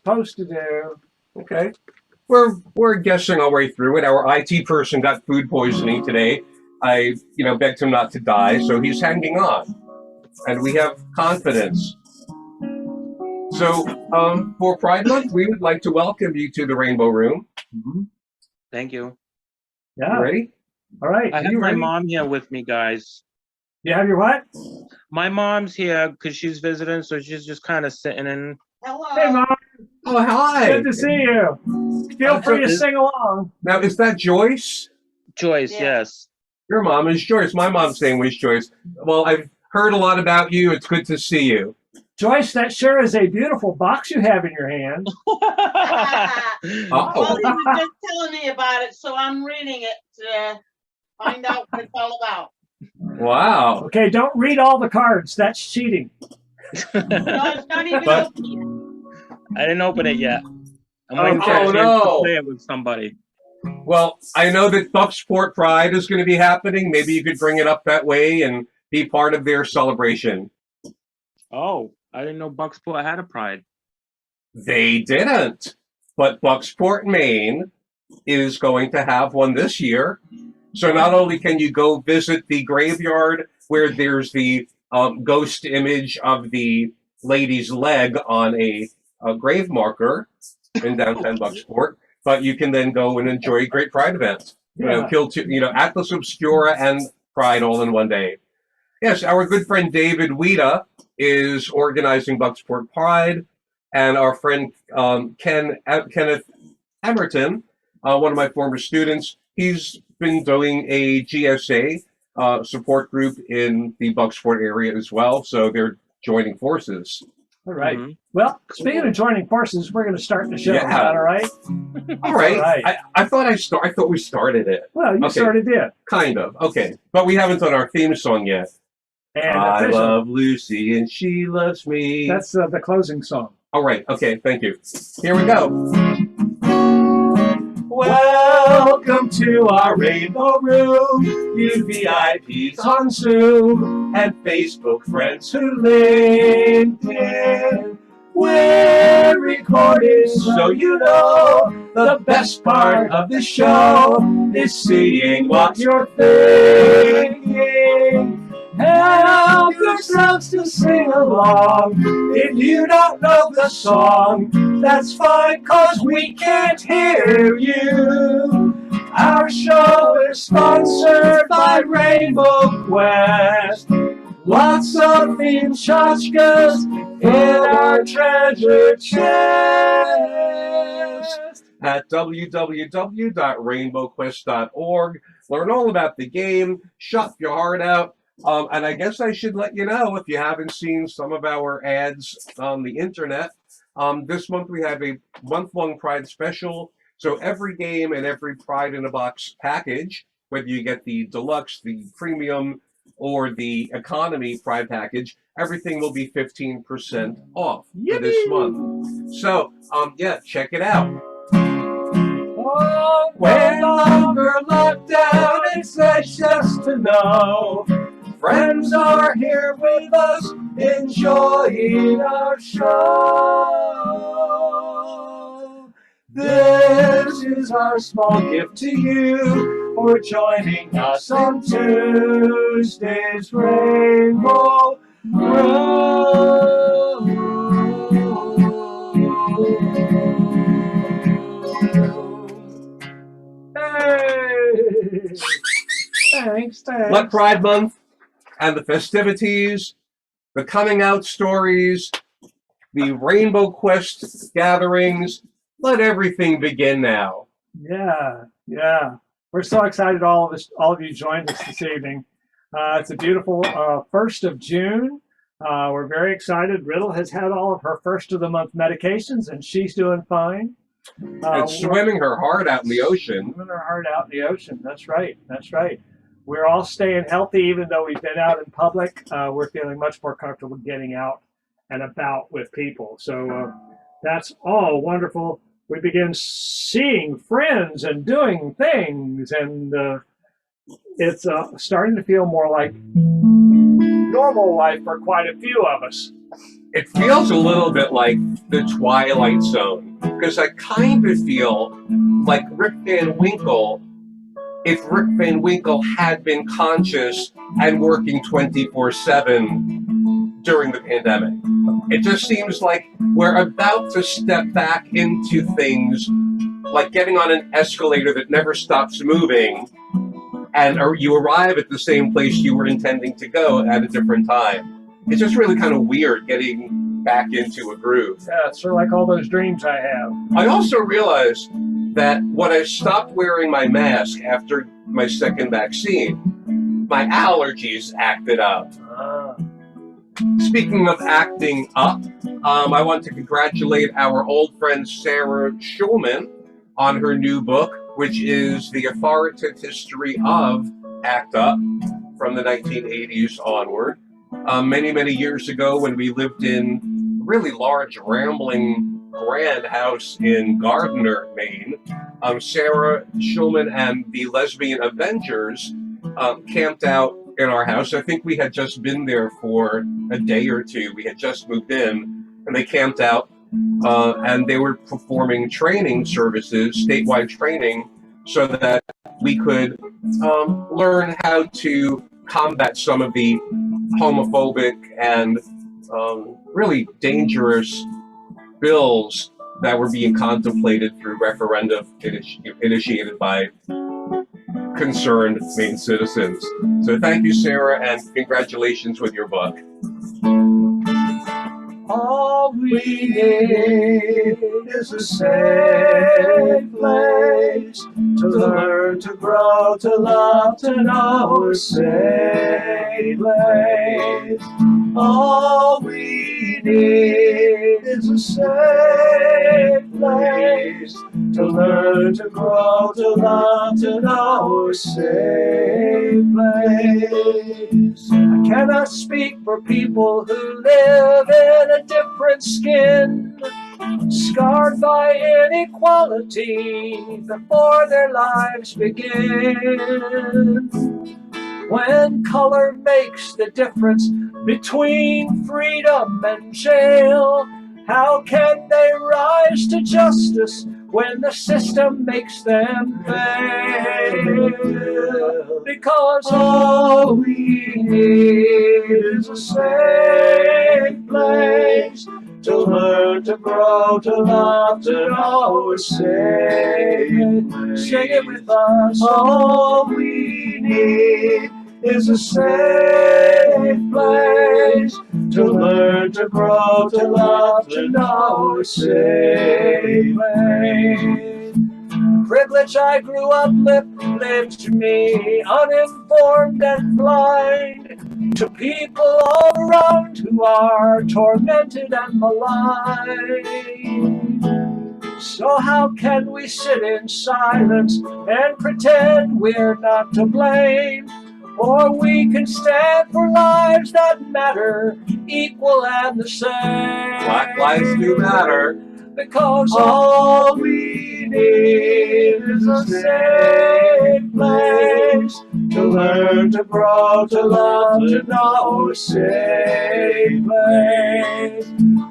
supposed to do. Okay. We're guessing our way through it. Our IT person got food poisoning today. I, begged him not to die, so he's hanging on. And we have confidence. So, for Pride Month, we would like to welcome you to the Rainbow Room. Mm-hmm. Thank you. Yeah. You ready? All right. I have my mom here with me, guys. You have your what? My mom's here because she's visiting, so she's just kind of sitting in. Hello. Hey, Mom. Oh, hi. Good to see you. Feel free to sing along. Now, is that Joyce? Joyce, Yeah. yes. Your mom is Joyce. My mom's name was Joyce. Well, I've heard a lot about you. It's good to see you. Joyce, that sure is a beautiful box you have in your hand. Well, Oh, he was just telling me about it, so I'm reading it to find out what it's all about. wow. Okay, don't read all the cards. That's cheating. No, it's not even But- open yet. I didn't open it yet. I'm waiting for Oh, a chance no. to play it with somebody. Well, I know that Bucksport Pride is going to be happening. Maybe you could bring it up that way and be part of their celebration. Oh, I didn't know Bucksport had a pride. They didn't. But Bucksport, Maine is going to have one this year. So not only can you go visit the graveyard where there's the ghost image of the lady's leg on a grave marker in downtown Bucksport, but you can then go and enjoy a great Pride event. Yeah. Kill two, Atlas Obscura and Pride all in one day. Yes, our good friend David Weta is organizing Bucksport Pride, and our friend Kenneth Emerton, one of my former students, he's been doing a GSA support group in the Bucksport area as well, so they're joining forces. All right. Mhm. Well, speaking of joining forces, we're going to start the show. Yeah. Is that all right? All right. All right. I thought we started it. Well, you Okay. sort of did. Kind of. Okay. But we haven't done our theme song yet. And I official. love Lucy and she loves me. That's the closing song. All right. Okay. Thank you. Here we go. Welcome to our Rainbow Room, you VIPs on Zoom, and Facebook friends who LinkedIn. We're recording so you know the best part of the show is seeing what you're thinking. Help yourselves to sing along. If you don't know the song, that's fine, 'cause we can't hear you. Our show is sponsored by Rainbow Quest. Lots of theme tchotchkes in our treasure chest. At www.rainbowquest.org. Learn all about the game, shop your heart out. And I guess I should let you know, if you haven't seen some of our ads on the internet, this month we have a month-long Pride special. So every game and every Pride in a Box package, whether you get the deluxe, the premium, or the economy Pride package, everything will be 15% off for this month. So, yeah, check it out. Oh, when longer lockdown, it's nice just to know friends are here with us, enjoying our show. This is our small gift to you for joining us on Tuesday's Rainbow Road. Hey! Thanks. Let Pride Month and the festivities, the coming out stories, the Rainbow Quest gatherings, let everything begin now. Yeah. We're so excited all of you joined us this evening. It's a beautiful 1st of June. We're very excited. Riddle has had all of her first of the month medications, and she's doing fine. And swimming her heart out in the ocean. Swimming her heart out in the ocean. That's right. We're all staying healthy, even though we've been out in public. We're feeling much more comfortable getting out and about with people. So that's all wonderful. We begin seeing friends and doing things, and it's starting to feel more like normal life for quite a few of us. it feels a little bit like the Twilight Zone, because I kind of feel like Rick Van Winkle, if Rick Van Winkle had been conscious and working 24/7 during the pandemic. It just seems like we're about to step back into things like getting on an escalator that never stops moving, and you arrive at the same place you were intending to go at a different time. It's just really kind of weird getting back into a groove. Yeah, it's sort of like all those dreams I have. I also realized that when I stopped wearing my mask after my second vaccine, my allergies acted up. Speaking of acting up, I want to congratulate our old friend Sarah Schulman on her new book, which is The Authoritative History of ACT UP from the 1980s onward. Many, many years ago, when we lived in a really large, rambling, grand house in Gardner, Maine, Sarah Schulman and the Lesbian Avengers camped out in our house. I think we had just been there for a day or two. We had just moved in, and they camped out, and they were performing training services, statewide training, so that we could learn how to combat some of the homophobic and really dangerous bills that were being contemplated through referendum initiated by concerned Maine citizens. So thank you, Sarah, and congratulations with your book. All we need is a safe place to learn, to grow, to love, to know a safe place. All we need is a safe place to learn, to grow, to love, to know a safe place. I cannot speak for people who live in a different skin, scarred by inequality before their lives begin. When color makes the difference between freedom and jail, how can they rise to justice when the system makes them fail? Because all we need is a safe place to learn, to grow, to love, to know a safe place. Sing it with us. All we need is a safe place to learn, to grow, to love, to know a safe place. The privilege I grew up lived me uninformed and blind to people all around who are tormented and maligned. So how can we sit in silence and pretend we're not to blame? Or we can stand for lives that matter, equal and the same. Black lives do matter. Because all we need is a safe place to learn, to grow, to love, to know a safe place.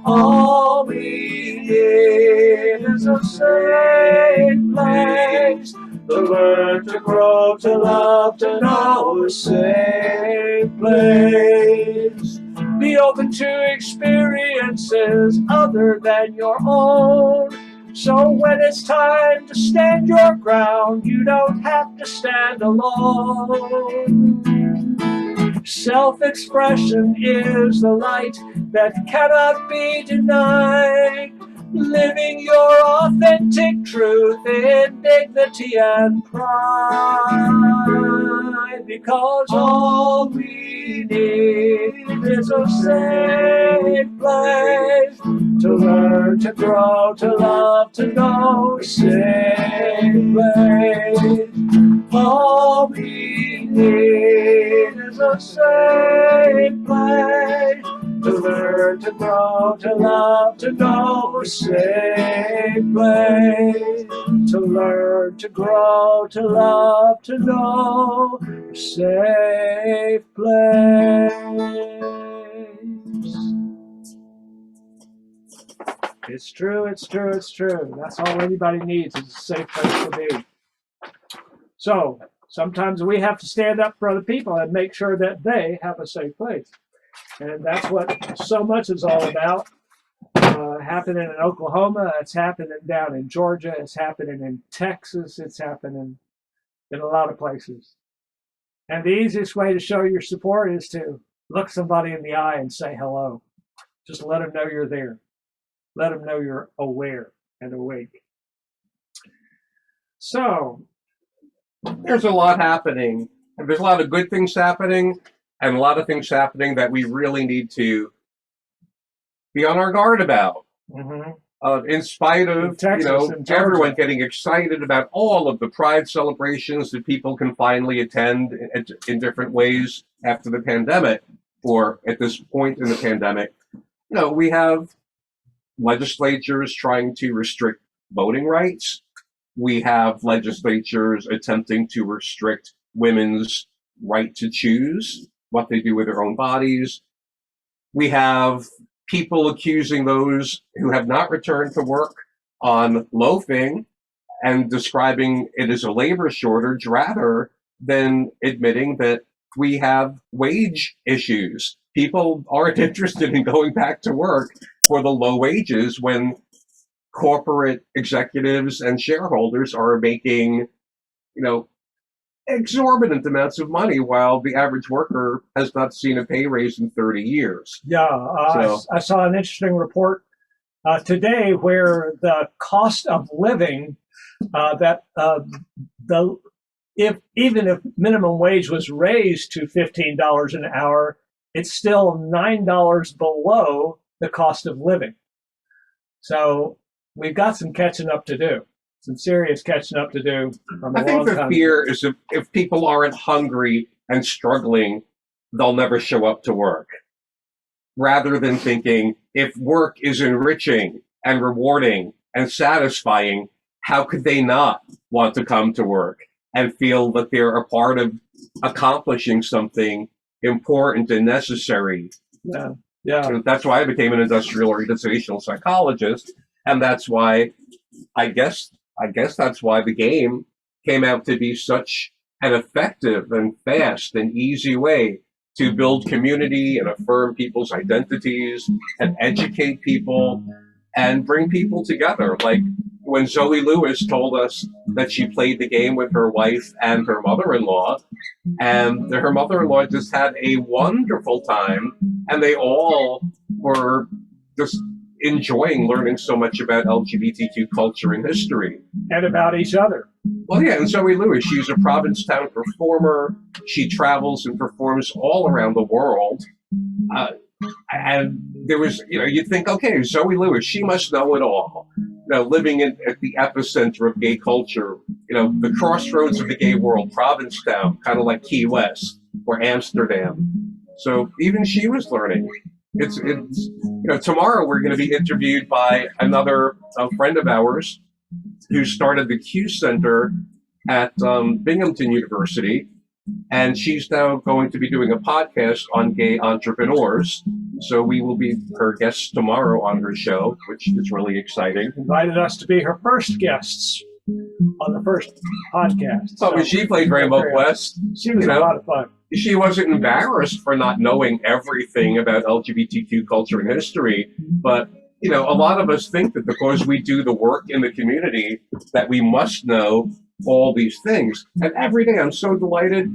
All we need is a safe place to learn, to grow, to love, to know a safe place. Be open to experiences other than your own. So when it's time to stand your ground, you don't have to stand alone. Self-expression is the light that cannot be denied. Living your authentic truth in dignity and pride. Because all we need is a safe place to learn, to grow, to love, to know a safe place. All we need is a safe place to learn, to grow, to love, to know a safe place. To learn, to grow, to love, to know a safe place. It's true. It's true. It's true. That's all anybody needs is a safe place to be. So sometimes we have to stand up for other people and make sure that they have a safe place. And that's what so much is all about. Happening in Oklahoma, it's happening down in Georgia, it's happening in Texas, it's happening in a lot of places. And the easiest way to show your support is to look somebody in the eye and say hello. Just let them know you're there. Let them know you're aware and awake. So, There's a lot happening. There's a lot of good things happening and a lot of things happening that we really need to be on our guard about. In spite of Texas and Georgia. everyone getting excited about all of the pride celebrations that people can finally attend in different ways after the pandemic, or at this point in the pandemic, we have legislatures trying to restrict voting rights. We have legislatures attempting to restrict women's right to choose what they do with their own bodies. We have people accusing those who have not returned to work on loafing and describing it as a labor shortage rather than admitting that we have wage issues. People aren't interested in going back to work for the low wages when corporate executives and shareholders are making, exorbitant amounts of money while the average worker has not seen a pay raise in 30 years. Yeah, I saw an interesting report today where the cost of living even if minimum wage was raised to $15 an hour, it's still $9 below the cost of living. So we've got some catching up to do. Some serious catching up to do. I think the fear is if people aren't hungry and struggling, they'll never show up to work. Rather than thinking, if work is enriching and rewarding and satisfying, how could they not want to come to work and feel that they're a part of accomplishing something important and necessary? Yeah. Yeah. That's why I became an industrial organizational psychologist, and that's why I guess that's why the game came out to be such an effective and fast and easy way to build community and affirm people's identities and educate people and bring people together. Like when Zoe Lewis told us that she played the game with her wife and her mother-in-law, and her mother-in-law just had a wonderful time, and they all were just enjoying learning so much about LGBTQ culture and history. And about each other. Well, yeah, and Zoe Lewis, she's a Provincetown performer. She travels and performs all around the world. And there was, you'd think, okay, Zoe Lewis, she must know it all. Living at the epicenter of gay culture, the crossroads of the gay world, Provincetown, kind of like Key West or Amsterdam. So even she was learning. It's tomorrow we're going to be interviewed by another friend of ours who started the Q Center at Binghamton University, and she's now going to be doing a podcast on gay entrepreneurs. So we will be her guests tomorrow on her show, which is really exciting. Invited us to be her first guests on the first podcast. So she played Rainbow Quest. She was a lot of fun. She wasn't embarrassed for not knowing everything about LGBTQ culture and history, but a lot of us think that because we do the work in the community that we must know all these things. And every day I'm so delighted.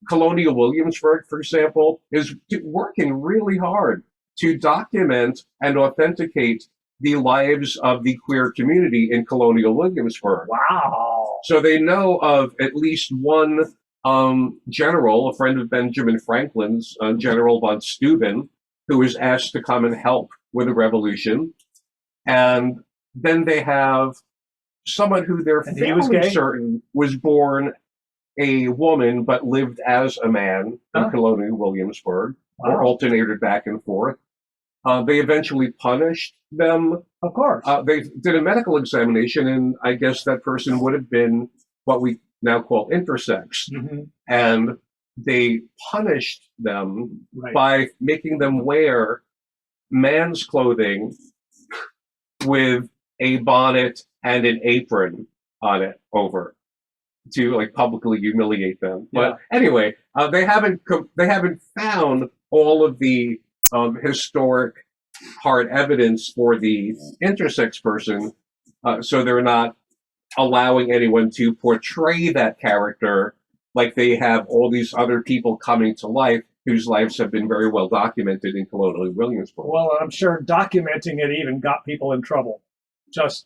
Colonial Williamsburg, for example, is working really hard to document and authenticate the lives of the queer community in Colonial Williamsburg. Wow. So they know of at least one general, a friend of Benjamin Franklin's, General von Steuben, who was asked to come and help with the revolution. And then they have someone who they're fairly certain was born a woman but lived as a man in Colonial Williamsburg, or alternated back and forth. They eventually punished them. Of course. They did a medical examination, and I guess that person would have been what we now call intersex. Mm-hmm. And they punished them by making them wear man's clothing with a bonnet and an apron on it over to like publicly humiliate them. Yeah. But anyway, they haven't found all of the historic hard evidence for the intersex person, so they're not allowing anyone to portray that character like they have all these other people coming to life whose lives have been very well documented in colonial Williamsburg. Well, I'm sure documenting it even got people in trouble. Just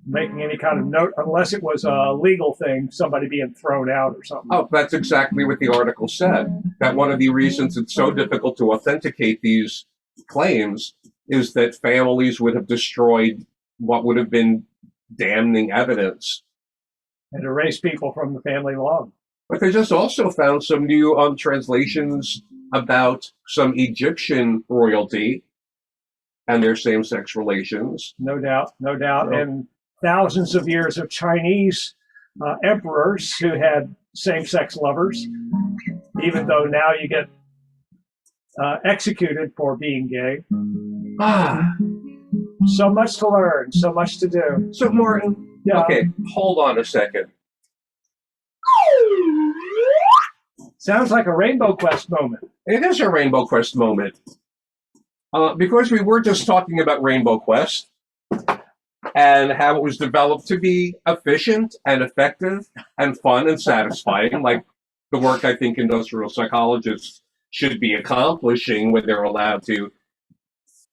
making any kind of note, unless it was a legal thing, somebody being thrown out or something. Oh, that's exactly what the article said. That one of the reasons it's so difficult to authenticate these claims is that families would have destroyed what would have been damning evidence. And erase people from the family log. But they just also found some new translations about some Egyptian royalty and their same-sex relations. No doubt, no doubt. Yeah. And thousands of years of Chinese emperors who had same-sex lovers, even though now you get executed for being gay. Ah, So much to learn, so much to do. so Martin, Yeah. okay, hold on a second. Sounds like a Rainbow Quest moment. It is a Rainbow Quest moment. Because we were just talking about Rainbow Quest and how it was developed to be efficient and effective and fun and satisfying, like the work I think industrial psychologists should be accomplishing when they're allowed to,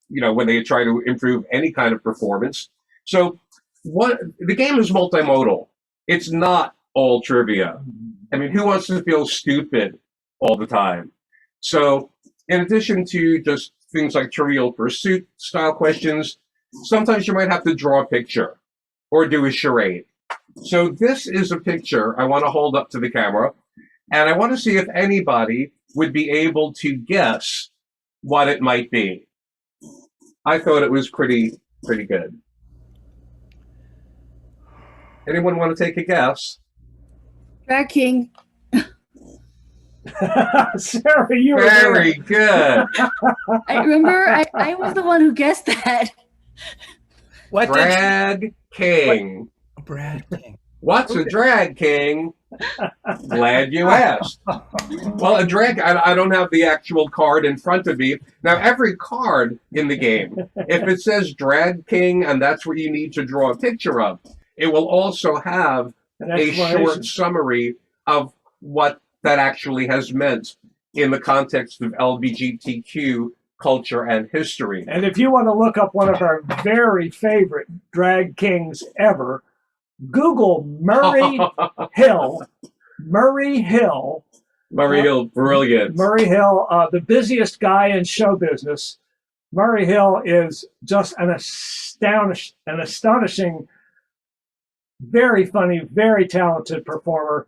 when they try to improve any kind of performance. So the game is multimodal. It's not all trivia. I mean, who wants to feel stupid all the time? So in addition to just things like Trivial Pursuit style questions, sometimes you might have to draw a picture or do a charade. So this is a picture I want to hold up to the camera, and I want to see if anybody would be able to guess what it might be. I thought it was pretty good. Anyone want to take a guess? Drag King. Sarah, you were Very good. I remember I was the one who guessed that. What Drag King. Brad King. What's a drag king? Glad you asked. Well, a drag, I don't have the actual card in front of me. Now, every card in the game, if it says drag king and that's what you need to draw a picture of, it will also have an a explanation. short summary of what that actually has meant in the context of LGBTQ culture and history. And if you want to look up one of our very favorite drag kings ever, Google Murray Hill. Murray Hill. Murray Hill, brilliant. Murray Hill, the busiest guy in show business. Murray Hill is just an astonishing, very funny, very talented performer.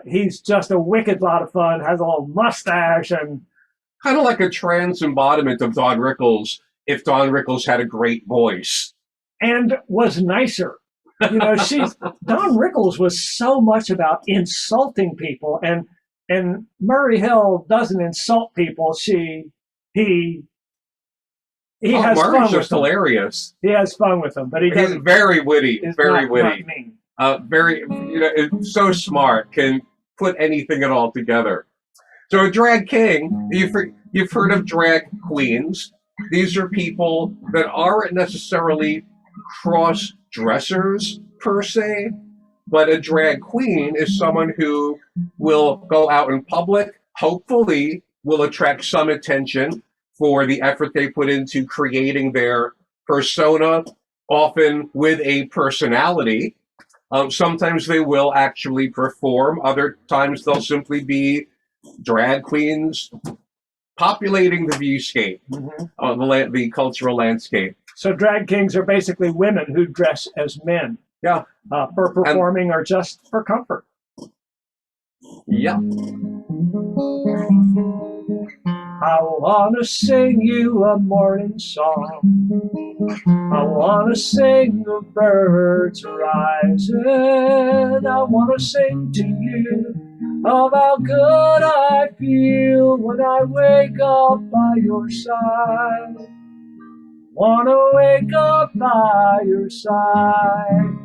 He's just a wicked lot of fun, has a little mustache, and Kind of like a trans embodiment of Don Rickles if Don Rickles had a great voice. and was nicer. Don Rickles was so much about insulting people, and Murray Hill doesn't insult people. He has fun Murray's with just them. hilarious. He has fun with them, but he He's doesn't. very witty, Is very not witty. mean. Very, so smart, can put anything at all together. So a drag king, you've heard of drag queens. These are people that aren't necessarily cross-dressers per se, but a drag queen is someone who will go out in public, hopefully will attract some attention for the effort they put into creating their persona, often with a personality. Sometimes they will actually perform. Other times they'll simply be drag queens populating the viewscape, the cultural landscape. So drag kings are basically women who dress as men. Yeah. For performing or just for comfort. Yeah. I want to sing you a morning song. I want to sing the birds rising. I want to sing to you of how good I feel when I wake up by your side. Wanna wake up by your side.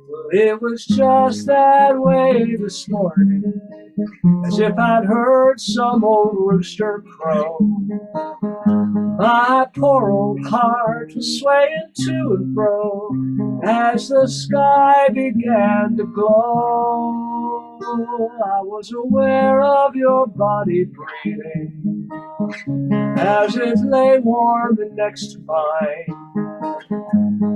Well, it was just that way this morning, as if I'd heard some old rooster crow. My poor old heart was swaying to and fro as the sky began to glow. I was aware of your body breathing as it lay warm and next to mine.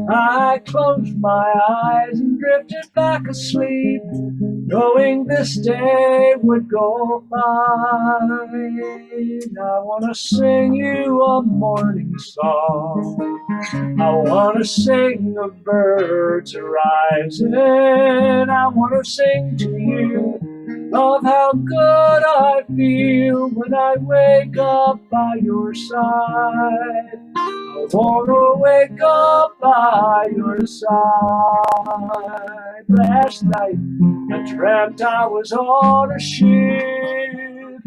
I closed my eyes and drifted back asleep, knowing this day would go fine. I want to sing you a morning song. I want to sing of birds arising. I want to sing to you of how good I feel when I wake up by your side. I want to wake up by your side. Last night I dreamt I was on a ship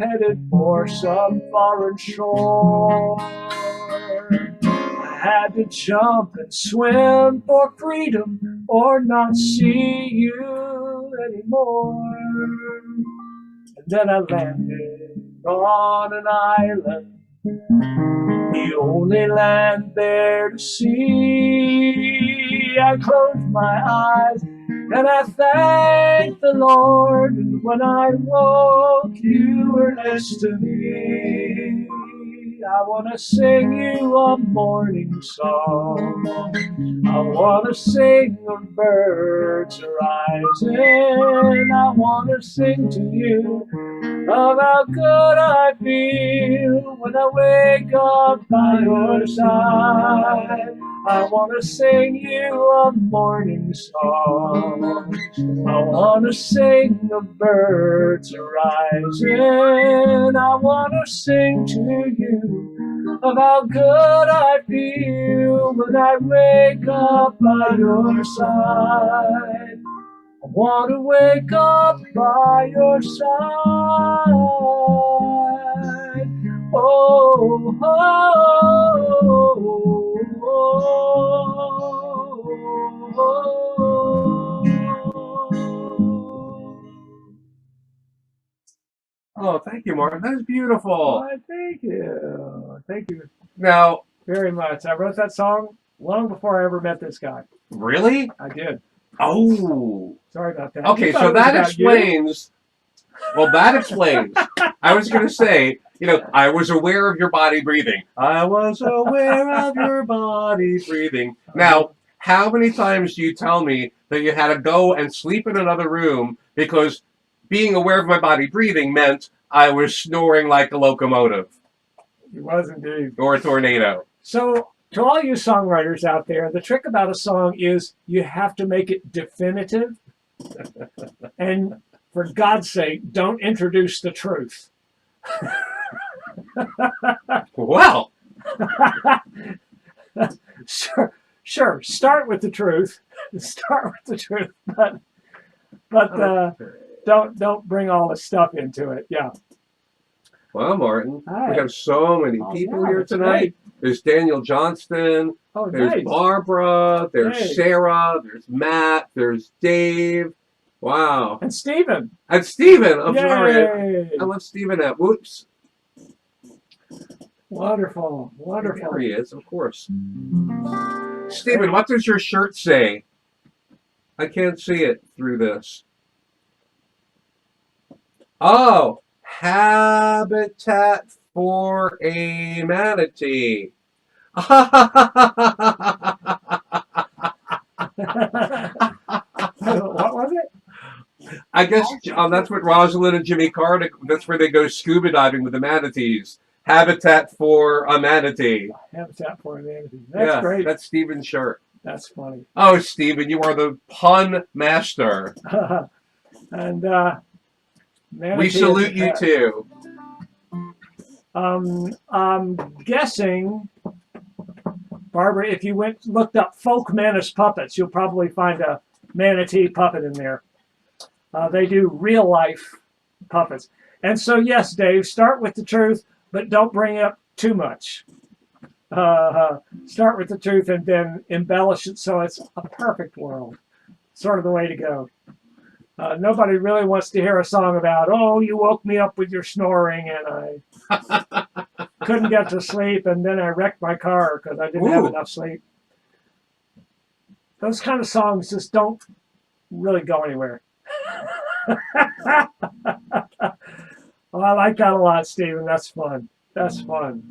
headed for some foreign shore. I had to jump and swim for freedom or not see you anymore. And then I landed on an island, the only land there to see. I closed my eyes and I thanked the Lord, and when I woke, you were next to me. I want to sing you a morning song. I want to sing of birds arising. I want to sing to you of how good I feel when I wake up by your side. I want to sing you a morning song. I want to sing of birds arising. I want to sing to you of how good I feel when I wake up by your side. I want to wake up by your side. Oh, oh, oh, Oh, thank you, Martin. That's beautiful. Why, thank you. Thank you Now, very much. I wrote that song long before I ever met this guy. really? I did. Oh. Sorry about that. Okay, You thought so it was that about you? explains. Well, that explains. I was going to say, I was aware of your body breathing. I was aware of your body breathing. Now, how many times do you tell me that you had to go and sleep in another room because being aware of my body breathing meant I was snoring like a locomotive It was indeed. or a tornado? So, to all you songwriters out there, the trick about a song is you have to make it definitive. And for God's sake, don't introduce the truth. Well, Sure. Start with the truth. But don't bring all the stuff into it. Yeah. well, Martin, Hi. we have so many Oh, people yeah, here that's tonight. great. There's Daniel Johnston. Oh, There's nice. Barbara, there's Hey. Sarah, there's Matt, there's Dave. Wow. And Stephen. And Steven. I'm sorry. Yay. I left Steven out. Whoops. Wonderful. There he is, of course. Steven, what does your shirt say? I can't see it through this. Oh, Habitat for a Manatee. What was it? I guess that's what Rosalind and Jimmy Carter, that's where they go scuba diving with the manatees. Habitat for a Manatee. Habitat for a Manatee. That's great. That's Steven's shirt. That's funny. Oh, Steven, you are the pun master. And We manatee salute is a you pet. too. I'm guessing, Barbara, if you looked up folk menace puppets, you'll probably find a manatee puppet in there. They do real life puppets. And so, yes, Dave, start with the truth, but don't bring up too much. Start with the truth and then embellish it so it's a perfect world. Sort of the way to go. Nobody really wants to hear a song about, oh, you woke me up with your snoring and I couldn't get to sleep and then I wrecked my car because I didn't have Ooh. enough sleep. Those kind of songs just don't really go anywhere. Well, I like that a lot, Stephen. That's fun. That's fun.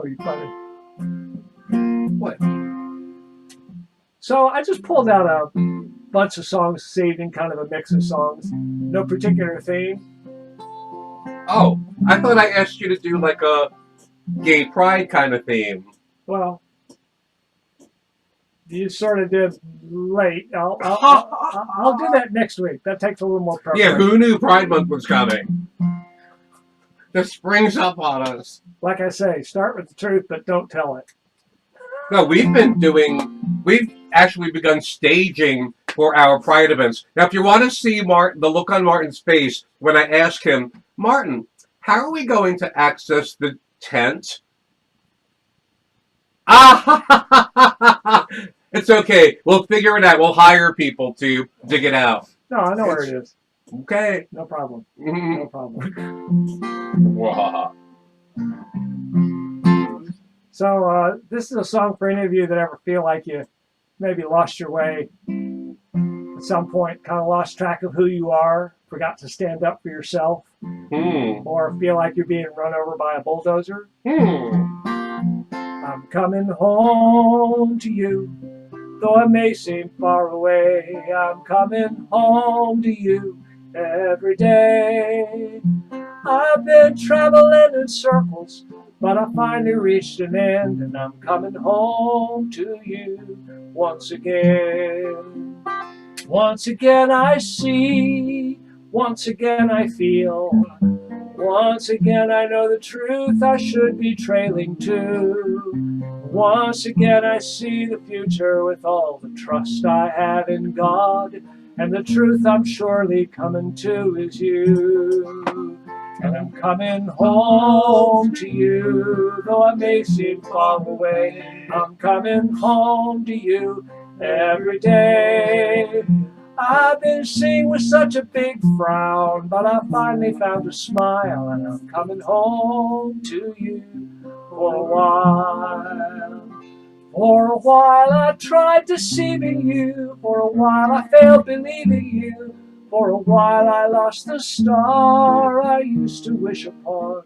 You funny. What? So I just pulled out a bunch of songs this evening, kind of a mix of songs. No particular theme. Oh, I thought I asked you to do like a gay pride kind of theme. Well, you sort of did late. I'll do that next week. That takes a little more Yeah, preparation. who knew Pride Month was coming? The spring's up on us. Like I say, start with the truth, but don't tell it. No, we've actually begun staging for our Pride events. Now, if you want to see the look on Martin's face when I ask him, Martin, how are we going to access the tent? Ah, it's okay. We'll figure it out. We'll hire people to dig it out. No, I know where it is. Okay. No problem. Mhm. No problem. Wow. So this is a song for any of you that ever feel like you maybe lost your way at some point, kind of lost track of who you are, forgot to stand up for yourself, or feel like you're being run over by a bulldozer. I'm coming home to you, though it may seem far away. I'm coming home to you every day. I've been traveling in circles, but I finally reached an end, and I'm coming home to you once again. Once again I see, once again I feel, once again I know the truth I should be trailing to. Once again I see the future with all the trust I have in God, and the truth I'm surely coming to is you. And I'm coming home to you, though I may seem far away. I'm coming home to you every day. I've been seeing with such a big frown, but I finally found a smile, and I'm coming home to you for a while. For a while I tried deceiving you, for a while I failed believing you, for a while I lost the star I used to wish upon.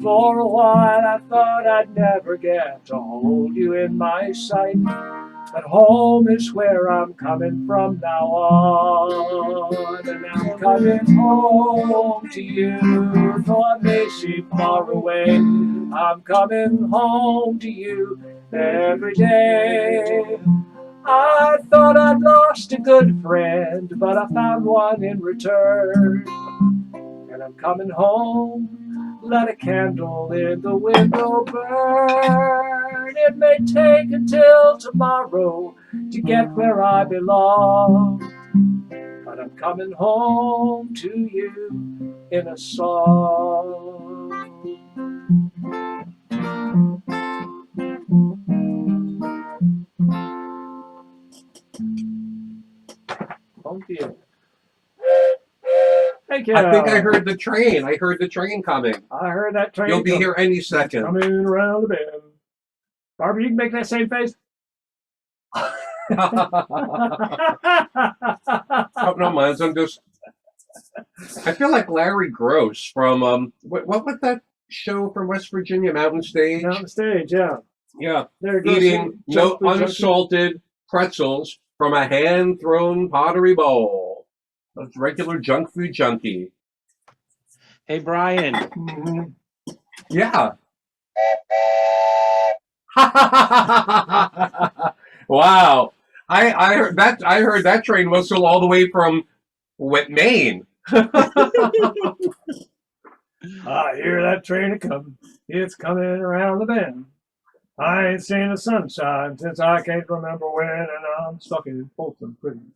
For a while I thought I'd never get to hold you in my sight, but home is where I'm coming from now on. And I'm coming home to you, though I may seem far away. I'm coming home to you every day. I thought I'd lost a good friend, but I found one in return. And I'm coming home, let a candle in the window burn. It may take until tomorrow to get where I belong, but I'm coming home to you in a song. Home to you. Thank you. I think I heard the train. I heard the train coming. I heard that train. You'll be here any second. Coming around the bend. Barbara, you can make that same face. Oh, no, mine's I'm just. I feel like Larry Gross from what was that show from West Virginia, Mountain Stage? Mountain Stage, yeah. Yeah, There it goes. eating no unsalted pretzels from a hand-thrown pottery bowl. That's regular junk food junkie. Hey, Brian. Mhm. Yeah. Wow. I heard that. I heard that train whistle all the way from Maine. I hear that train a coming. It's coming around the bend. I ain't seen the sunshine since I can't remember when, and I'm stuck in Folsom Prison.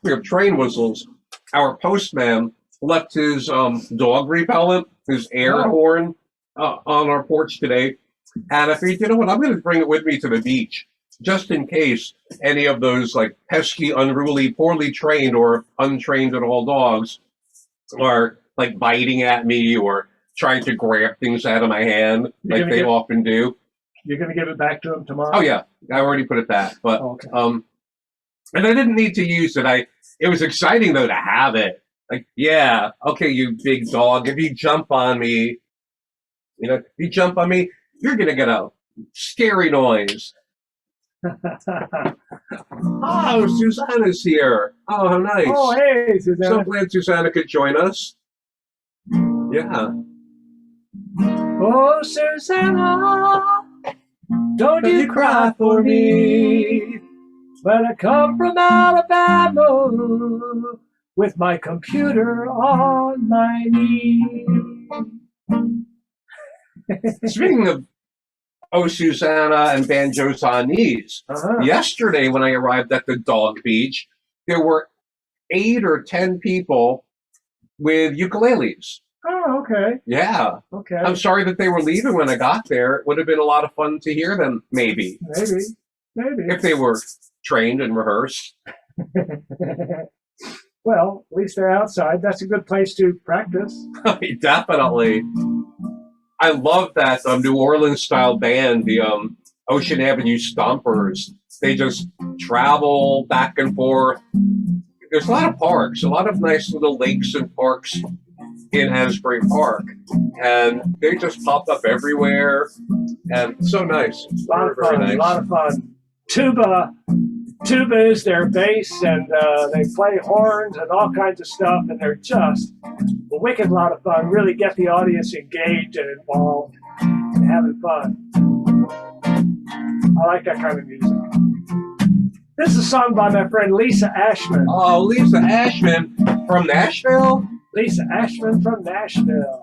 We have train whistles. Our postman left his dog repellent, his air horn, on our porch today. And I figured, you know what, I'm going to bring it with me to the beach, just in case any of those like pesky, unruly, poorly trained or untrained at all dogs are like biting at me or trying to grab things out of my hand like they often do. You're going to give it back to him tomorrow? Oh yeah, I already put it back. But okay. And I didn't need to use it. It was exciting though to have it. Like, yeah, okay, you big dog. If you jump on me, if you jump on me, you're gonna get a scary noise. Oh, Susanna's here. Oh, how nice. Oh, hey, Susanna. So glad Susanna could join us. Yeah. Oh, Susanna, don't you cry for me. When I come from Alabama with my computer on my knee. Speaking of Oh Susanna and banjos on knees, yesterday when I arrived at the dog beach, there were 8 or 10 people with ukuleles. Oh, okay. Yeah. Okay. I'm sorry that they were leaving when I got there. It would have been a lot of fun to hear them, maybe. Maybe. If they were trained and rehearsed. Well, at least they're outside. That's a good place to practice. Definitely. I love that New Orleans style band, the Ocean Avenue Stompers. They just travel back and forth. There's a lot of parks, a lot of nice little lakes and parks in Asbury Park, and they just popped up everywhere, and so nice. A lot of fun. A lot of fun. Tuba is their bass, and they play horns and all kinds of stuff, and they're just a wicked lot of fun. Really get the audience engaged and involved and having fun. I like that kind of music. This is a song by my friend Lisa Ashman. Oh, Lisa Ashman from Nashville? Lisa Ashman from Nashville.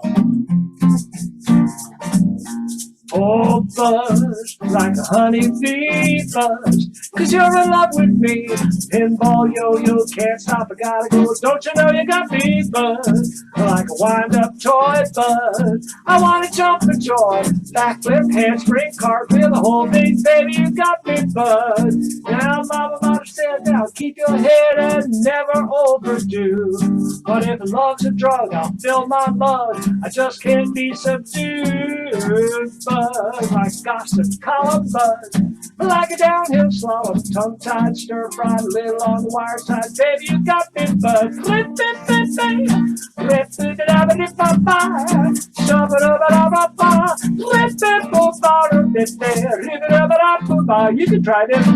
Oh, buzz, like a honeybee buzz, 'cause you're in love with me. Pinball yo-yo, can't stop, I gotta go. Don't you know you got me, buzz, like a wind-up toy, buzz. I wanna jump for joy, backflip, handspring, cartwheel, the whole thing, baby, you got me, buzz. Now, mama said, now keep your head and never overdo. But if love's a drug, I'll fill my mug. I just can't be subdued, buzz, like gossip column buzz, like a downhill slalom, tongue-tied, stir-fried, a little on the wire side, baby, you got me, buzz. Flip, flip, flip, flip, flip, flip, flip, you can try this.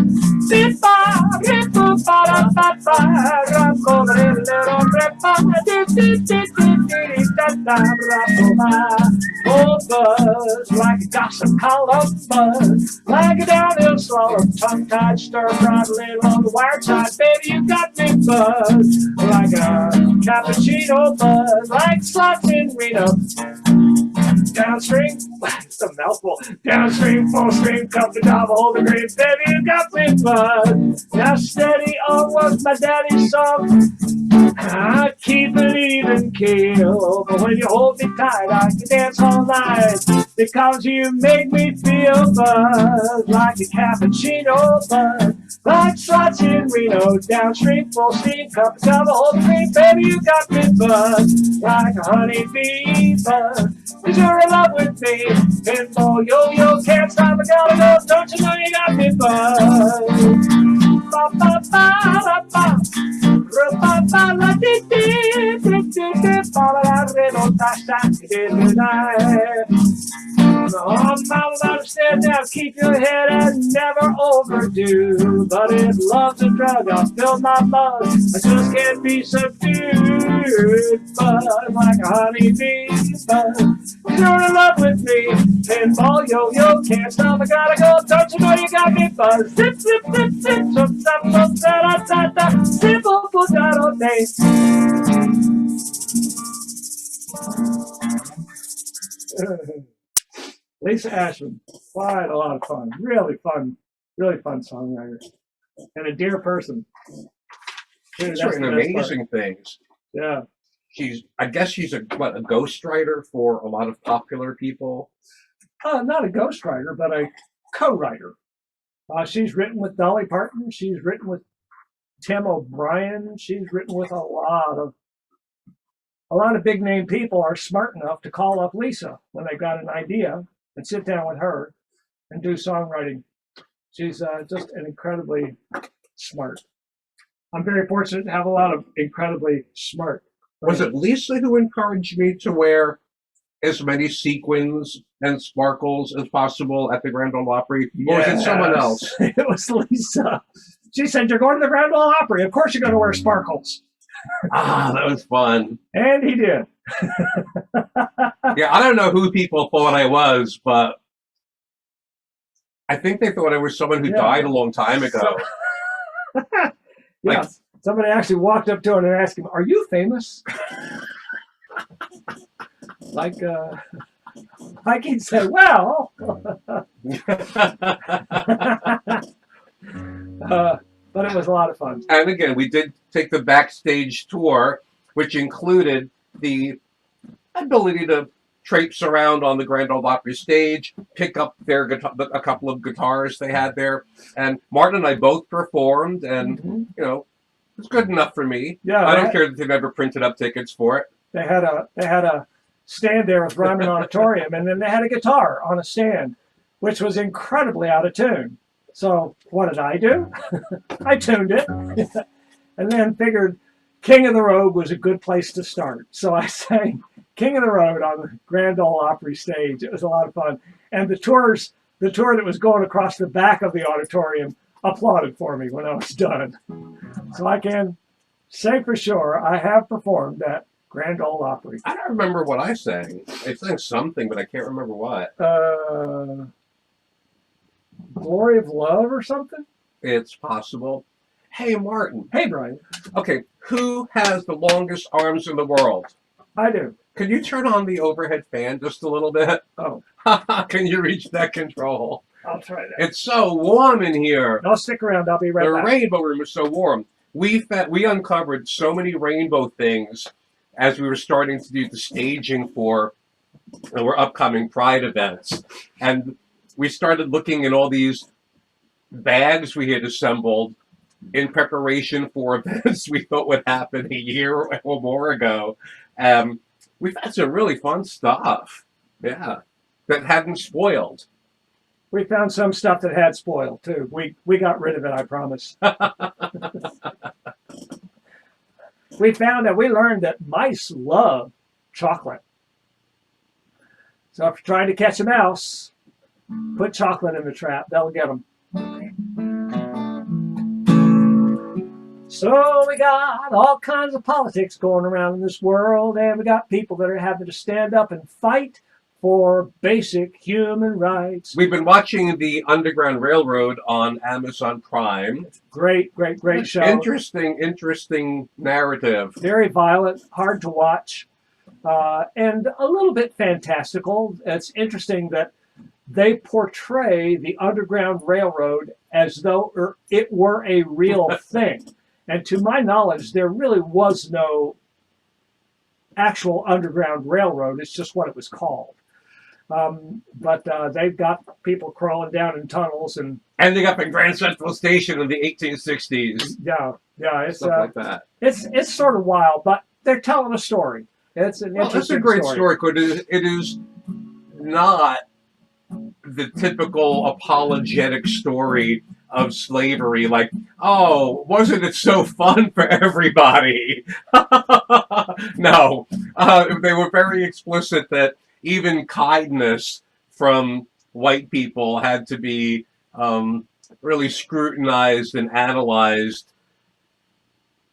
Oh, buzz, like a gossip column buzz, like a downhill slalom, tongue-tied, stir-fried, little on the wire side, baby, you got me, buzz, like a cappuccino buzz, like slots in Reno. Downstream, it's a mouthful. Downstream, full stream, cup the double, hold the green, baby, you got me, buzz. Now steady on was my daddy's song. I keep it even keel, but when you hold me tight, I can dance all night, because you make me feel buzz, like a cappuccino buzz, like slots in Reno. Downstream, full steam, cup of double, hold the green, baby, you got me, buzz, like a honeybee buzz, 'cause you're in love with me. Pinball yo-yo, can't stop, I gotta go, don't you know you got me, buzz. Ba, ba, ba, ba, ba. Oh, mama, understand now, keep your head and never overdo. But if love's a drug, I'll fill my mug. I just can't be subdued, but like a honeybee buzz. You're in love with me. Pinball yo-yo, can't stop, I gotta go. Don't you know you got me, buzz. Zip, zip, zip, zip, zip, zip, zip, zip, zip, zip, zip, Lisa Ashman, quite a lot of fun. Really fun songwriter. And a dear person. She's written amazing things. Yeah. I guess she's a ghostwriter for a lot of popular people. Not a ghostwriter, but a co-writer. She's written with Dolly Parton. She's written with Tim O'Brien. She's written with a lot of big name people are smart enough to call up Lisa when they've got an idea and sit down with her and do songwriting. She's just an incredibly smart. I'm very fortunate to have a lot of incredibly smart. Was it Lisa who encouraged me to wear as many sequins and sparkles as possible at the Grand Ole Opry? Or was it someone else? It was Lisa. She said, "You're going to the Grand Ole Opry. Of course you're going to wear sparkles." That was fun. And he did. Yeah, I don't know who people thought I was, but I think they thought I was someone who died a long time ago. Yeah. Somebody actually walked up to him and asked him, "Are you famous?" like he said, "Well." But it was a lot of fun. And again, we did take the backstage tour, which included the ability to traipse around on the Grand Ole Opry stage, pick up their a couple of guitars they had there. And Martin and I both performed, and you know, it was good enough for me. Yeah, I don't care that they've ever printed up tickets for it. They had a stand there with Ryman Auditorium, and then they had a guitar on a stand, which was incredibly out of tune. So what did I do? I tuned it, and then figured King of the Road was a good place to start. So I sang King of the Road on the Grand Ole Opry stage. It was a lot of fun. And the tour that was going across the back of the auditorium applauded for me when I was done. So I can say for sure I have performed at Grand Ole Opry. I don't remember what I sang. I sang something, but I can't remember what. Glory of Love or something? It's possible. Hey, Martin. Hey, Brian. Okay, who has the longest arms in the world? I do. Can you turn on the overhead fan just a little bit? Oh. Can you reach that control? I'll try that. It's so warm in here. I'll stick around. I'll be right back. The rainbow room is so warm. We uncovered so many rainbow things as we were starting to do the staging for our upcoming Pride events. And we started looking at all these bags we had assembled in preparation for events we thought would happen a year or more ago. We've had some really fun stuff. Yeah. That hadn't spoiled. We found some stuff that had spoiled too. We got rid of it, I promise. We learned that mice love chocolate. So if you're trying to catch a mouse, put chocolate in the trap. That'll get them. So we got all kinds of politics going around in this world, and we got people that are having to stand up and fight for basic human rights. We've been watching the Underground Railroad on Amazon Prime. Great show. Interesting narrative. Very violent, hard to watch, and a little bit fantastical. It's interesting that they portray the Underground Railroad as though it were a real thing. And to my knowledge, there really was no actual Underground Railroad. It's just what it was called. But they've got people crawling down in tunnels and ending up in Grand Central Station in the 1860s. Yeah, it's stuff like that. It's sort of wild, but they're telling a story. It's an interesting It's a great story. It is not the typical apologetic story of slavery, like, oh, wasn't it so fun for everybody? No, they were very explicit that even kindness from white people had to be really scrutinized and analyzed,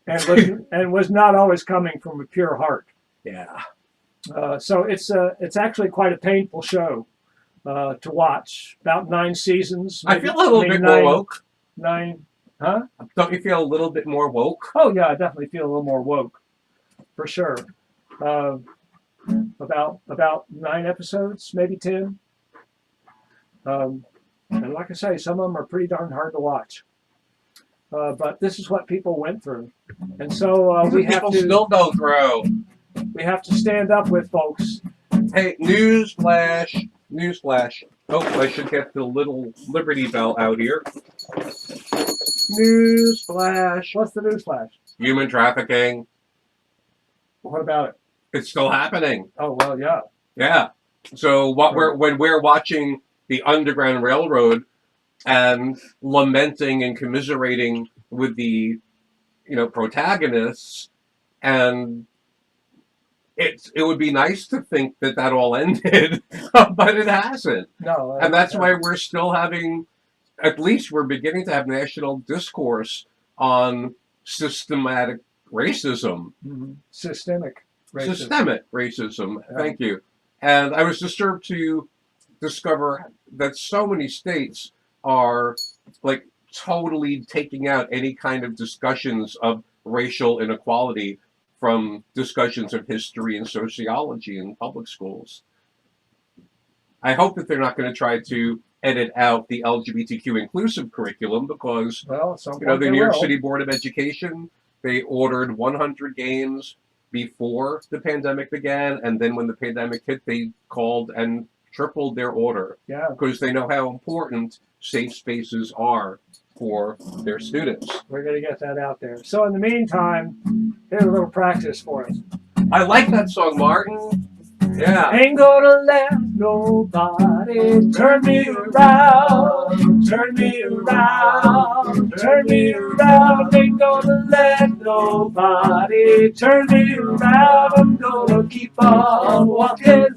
and was not always coming from a pure heart. Yeah. So it's actually quite a painful show to watch. About 9 seasons. I feel a little bit more woke. 9, huh? Don't you feel a little bit more woke? Oh yeah, I definitely feel a little more woke, for sure. About 9 episodes, maybe 10. And like I say, some of them are pretty darn hard to watch. But this is what people went through, and so we have to still go through. We have to stand up with folks. Hey, newsflash, newsflash. Oh, I should get the little Liberty Bell out here. Newsflash. What's the newsflash? Human trafficking. What about it? It's still happening. Oh, well, yeah. Yeah. So when we're watching the Underground Railroad and lamenting and commiserating with the, protagonists, and it would be nice to think that all ended, but it hasn't. No. And that's why we're still having, at least we're beginning to have national discourse on systematic racism. Systemic racism. Systemic racism. Yeah. Thank you. And I was disturbed to discover that so many states are like totally taking out any kind of discussions of racial inequality from discussions of history and sociology in public schools. I hope that they're not going to try to edit out the LGBTQ inclusive curriculum because, Well, some the New York City Board of Education, they ordered 100 games before the pandemic began, and then when the pandemic hit, they called and tripled their order Yeah, because they know how important safe spaces are for their students. we're going to get that out there. So in the meantime, here's a little practice for us. I like that song, Martin. Yeah. Ain't gonna let nobody turn me around, turn me around, turn me around. Ain't gonna let nobody turn me around. I'm gonna keep on walking,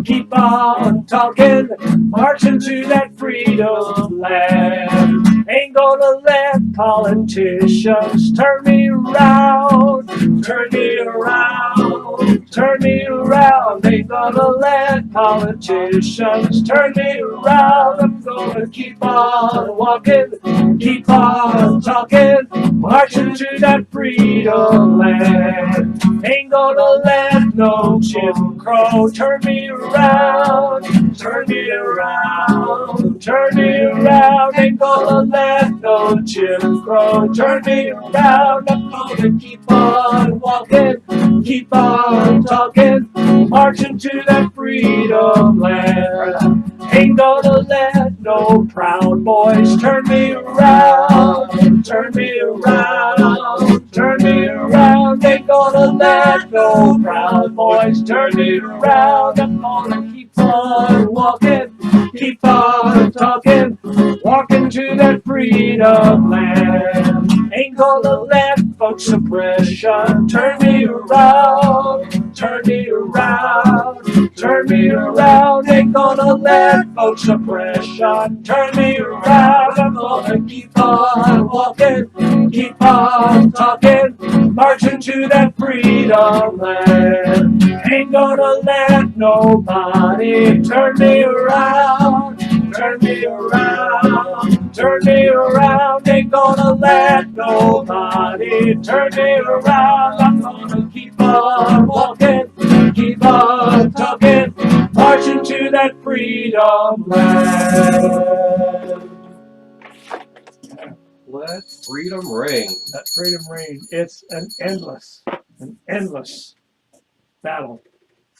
keep on talking, marching to that freedom land. Ain't gonna let politicians turn me around, turn me around, turn me around. Ain't gonna let politicians turn me around. I'm gonna keep on walking, keep on talking, marching to that freedom land. Ain't gonna let no Jim Crow turn me around, turn me around, turn me around. Ain't gonna let no Jim Crow turn me around. I'm gonna keep on walking, keep on talking, marching to that freedom land. Ain't gonna let no Proud Boys turn me around, turn me around, turn me around. Ain't gonna let no Proud Boys turn me around. I'm gonna keep on walking, keep on talking, walking to that freedom land. Ain't gonna let folks suppression turn me around, turn me around, turn me around. Ain't gonna let folks suppression turn me around. I'm gonna keep on walking, keep on talking, marching to that freedom land. Ain't gonna let nobody turn me around, turn me around, turn me around. Ain't gonna let nobody turn me around. I'm gonna keep on walking, keep on talking, marching to that freedom land. Let freedom ring. That freedom ring. It's an endless battle.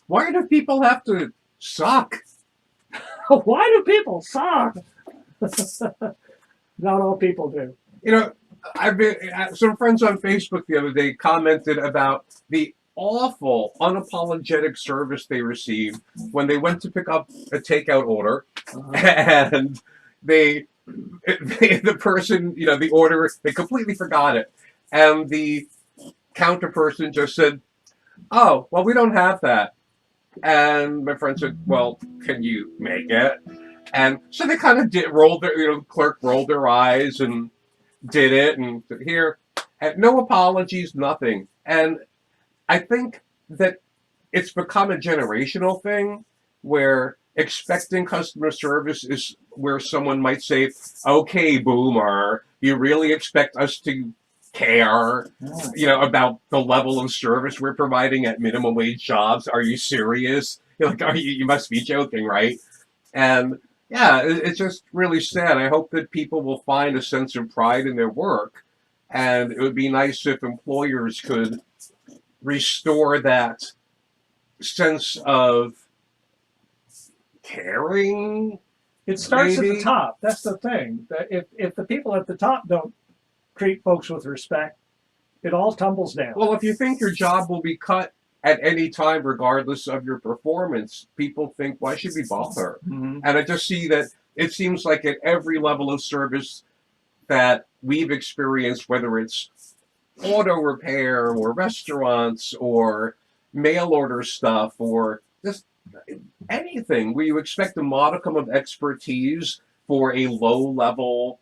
Why do people have to suck? Why do people suck? Not all people do. I've been some friends on Facebook the other day commented about the awful, unapologetic service they received when they went to pick up a takeout order, and the person, the order, they completely forgot it, and the counter person just said, "Oh, well, we don't have that." And my friend said, "Well, can you make it?" And so they kind of the clerk rolled their eyes and did it, and here, and no apologies, nothing. And I think that it's become a generational thing where expecting customer service is where someone might say, "Okay, boomer, you really expect us to care, about the level of service we're providing at minimum wage jobs? Are you serious? You must be joking, right?" And yeah, it's just really sad. I hope that people will find a sense of pride in their work, and it would be nice if employers could restore that sense of caring. It starts at Maybe. the top. That's the thing. If the people at the top don't treat folks with respect, it all tumbles down. Well, if you think your job will be cut at any time, regardless of your performance, people think, why should we bother? Mhm. And I just see that it seems like at every level of service that we've experienced, whether it's auto repair or restaurants or mail order stuff or just anything where you expect a modicum of expertise for a low level,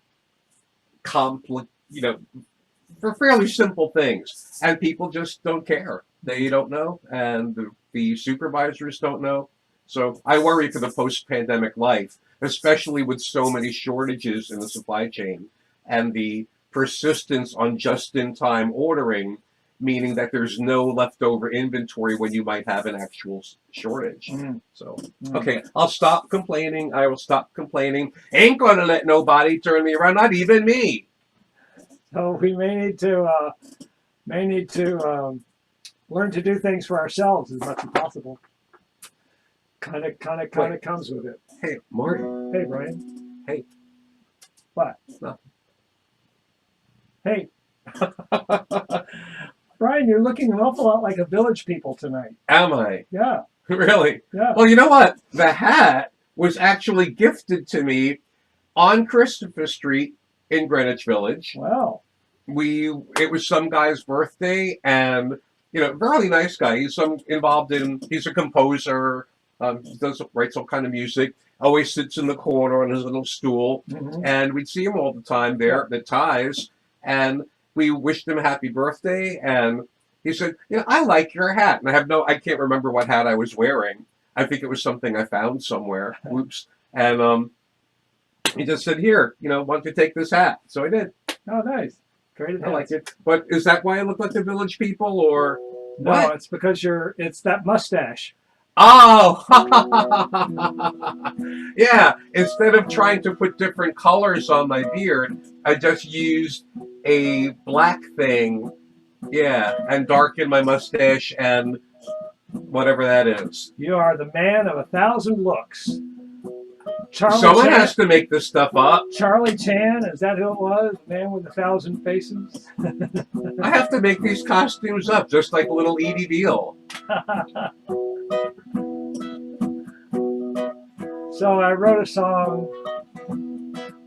for fairly simple things. And people just don't care. They don't know. And the supervisors don't know. So I worry for the post-pandemic life, especially with so many shortages in the supply chain and the persistence on just-in-time ordering, meaning that there's no leftover inventory when you might have an actual shortage. Mhm. So, okay, I'll stop complaining. I will stop complaining. Ain't gonna let nobody turn me around, not even me. So we may need to learn to do things for ourselves as much as possible. Kind of comes with it. Hey, Marty. Hey, Brian. Hey. What? Nothing. Hey. Brian, you're looking an awful lot like a Village People tonight. Am I? Yeah, Really? yeah. Well, you know what? The hat was actually gifted to me on Christopher Street in Greenwich Village. Wow. It was some guy's birthday, and really nice guy. He's he's a composer. Writes all kind of music. Always sits in the corner on his little stool, Mhm. and we'd see him all the time there at the ties. And we wished him a happy birthday, and he said, I like your hat. And I can't remember what hat I was wearing. I think it was something I found somewhere. Whoops. And he just said, here, why don't you take this hat? So I did. Oh, nice. Traded I like hats. it. But is that why I look like the Village People, or No, what? it's because it's that mustache. Oh! Yeah, instead of trying to put different colors on my beard, I just used a black thing, and darkened my mustache and whatever that is. You are the man of 1,000 looks. Charlie Someone Chan, has to make this stuff up. Charlie Chan, is that who it was? The man with 1,000 faces? I have to make these costumes up, just like little Edie Deal. So I wrote a song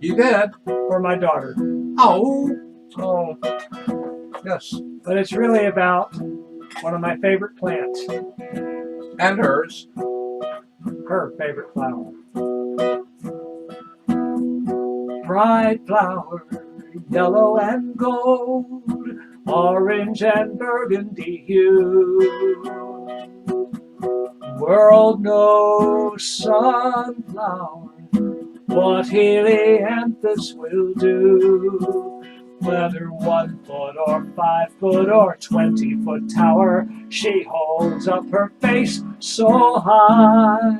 You did? for my daughter. Oh, Oh, yes. but it's really about one of my favorite plants, And hers. her favorite flower. Bright flower, yellow and gold, orange and burgundy hue. World knows sunflower, what helianthus will do. Whether 1 foot or 5 foot or 20-foot tower, she holds up her face so high.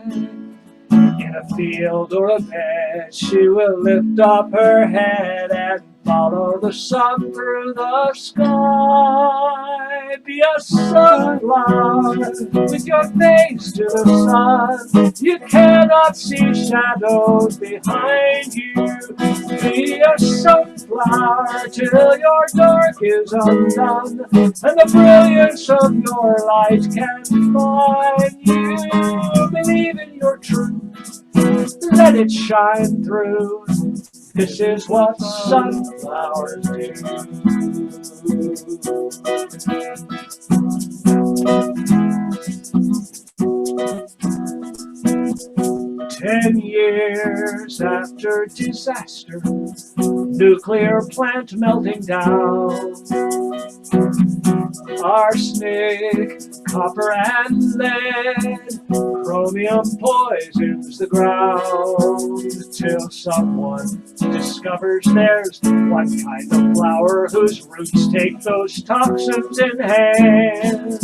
In a field or a bed, she will lift up her head and follow the sun through the sky. Be a sunflower with your face to the sun. You cannot see shadows behind you. Be a sunflower till your dark is undone, and the brilliance of your light can find you. Believe in your truth, let it shine through. This is what sunflowers do. 10 years after disaster, nuclear plant melting down. Arsenic, copper and lead, chromium poisons the ground, till someone discovers there's one kind of flower whose roots take those toxins in hand.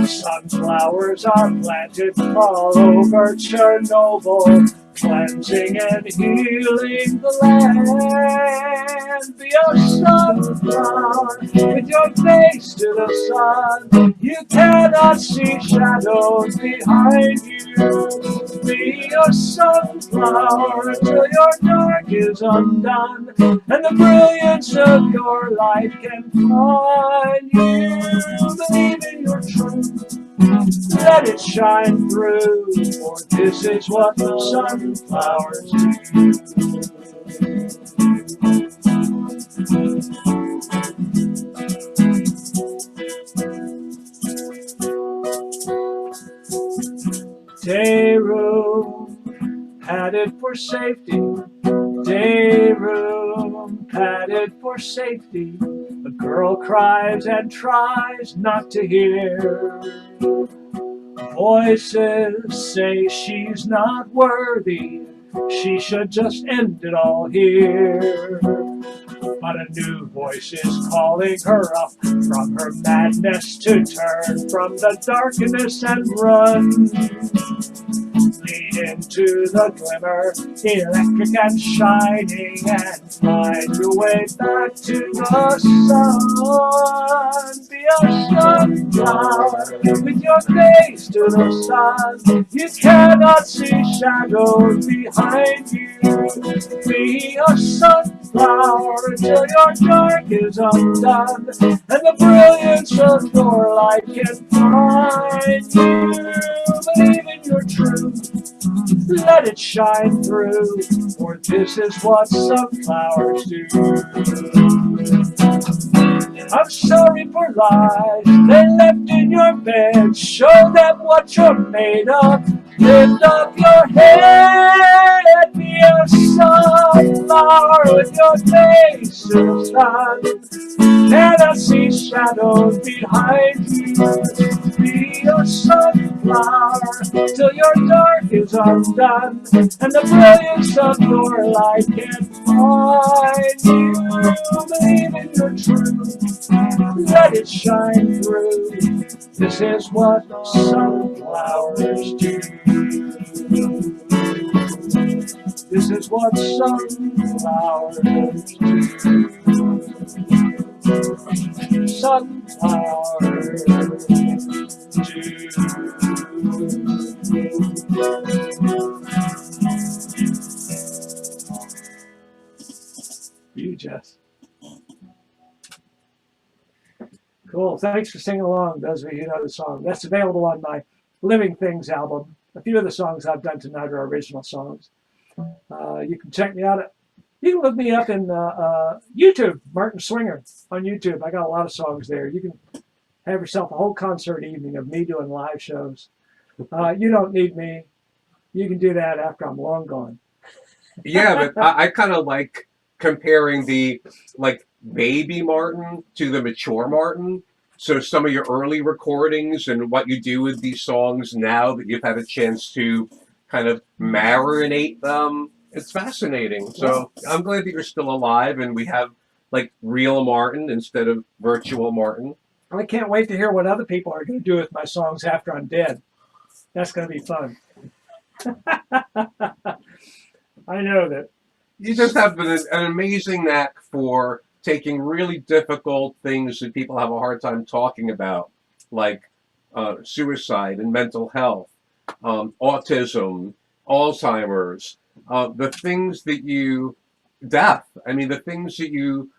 Sunflowers are planted all over Chernobyl, cleansing and healing the land. Be a sunflower with your face to the sun. You cannot see shadows behind you. Be a sunflower until your dark is undone, and the brilliance of your light can find you. Believe in your truth, let it shine through, for this is what the sunflowers do. Day room, padded for safety. Day room, padded for safety. A girl cries and tries not to hear. Voices say she's not worthy. She should just end it all here. But a new voice is calling her up from her madness to turn from the darkness and run. Lead into the glimmer, electric and shining, and find your way back to the sun. Be a sunflower with your face to the sun. You cannot see shadows behind you. Be a sunflower until your dark is undone, and the brilliance of your light can find you. Believe in your truth, let it shine through, for this is what sunflowers do. I'm sorry for lies they left in your bed. Show them what you're made of. Lift up your head. Be a sunflower with your face to the sun. Cannot see shadows behind you. Be a sunflower till your dark is undone, and the brilliance of your light can find you. Believe in your truth, let it shine through. This is what sunflowers do. This is what sunflowers do. Sunflowers do. You, Jess. Cool. Thanks for singing along, those of you who know the song. That's available on my Living Things album. A few of the songs I've done tonight are original songs. You can check me out. You can look me up in YouTube, Martin Swinger on YouTube. I got a lot of songs there. You can have yourself a whole concert evening of me doing live shows. You don't need me. You can do that after I'm long gone. Yeah, but I kind of like comparing the baby Martin to the mature Martin. So some of your early recordings and what you do with these songs now that you've had a chance to kind of marinate them, it's fascinating. So I'm glad that you're still alive and we have real Martin instead of virtual Martin. I can't wait to hear what other people are going to do with my songs after I'm dead. That's going to be fun. I know that. You just have an amazing knack for taking really difficult things that people have a hard time talking about, like suicide and mental health, autism, Alzheimer's, the things that death. I mean, the things that you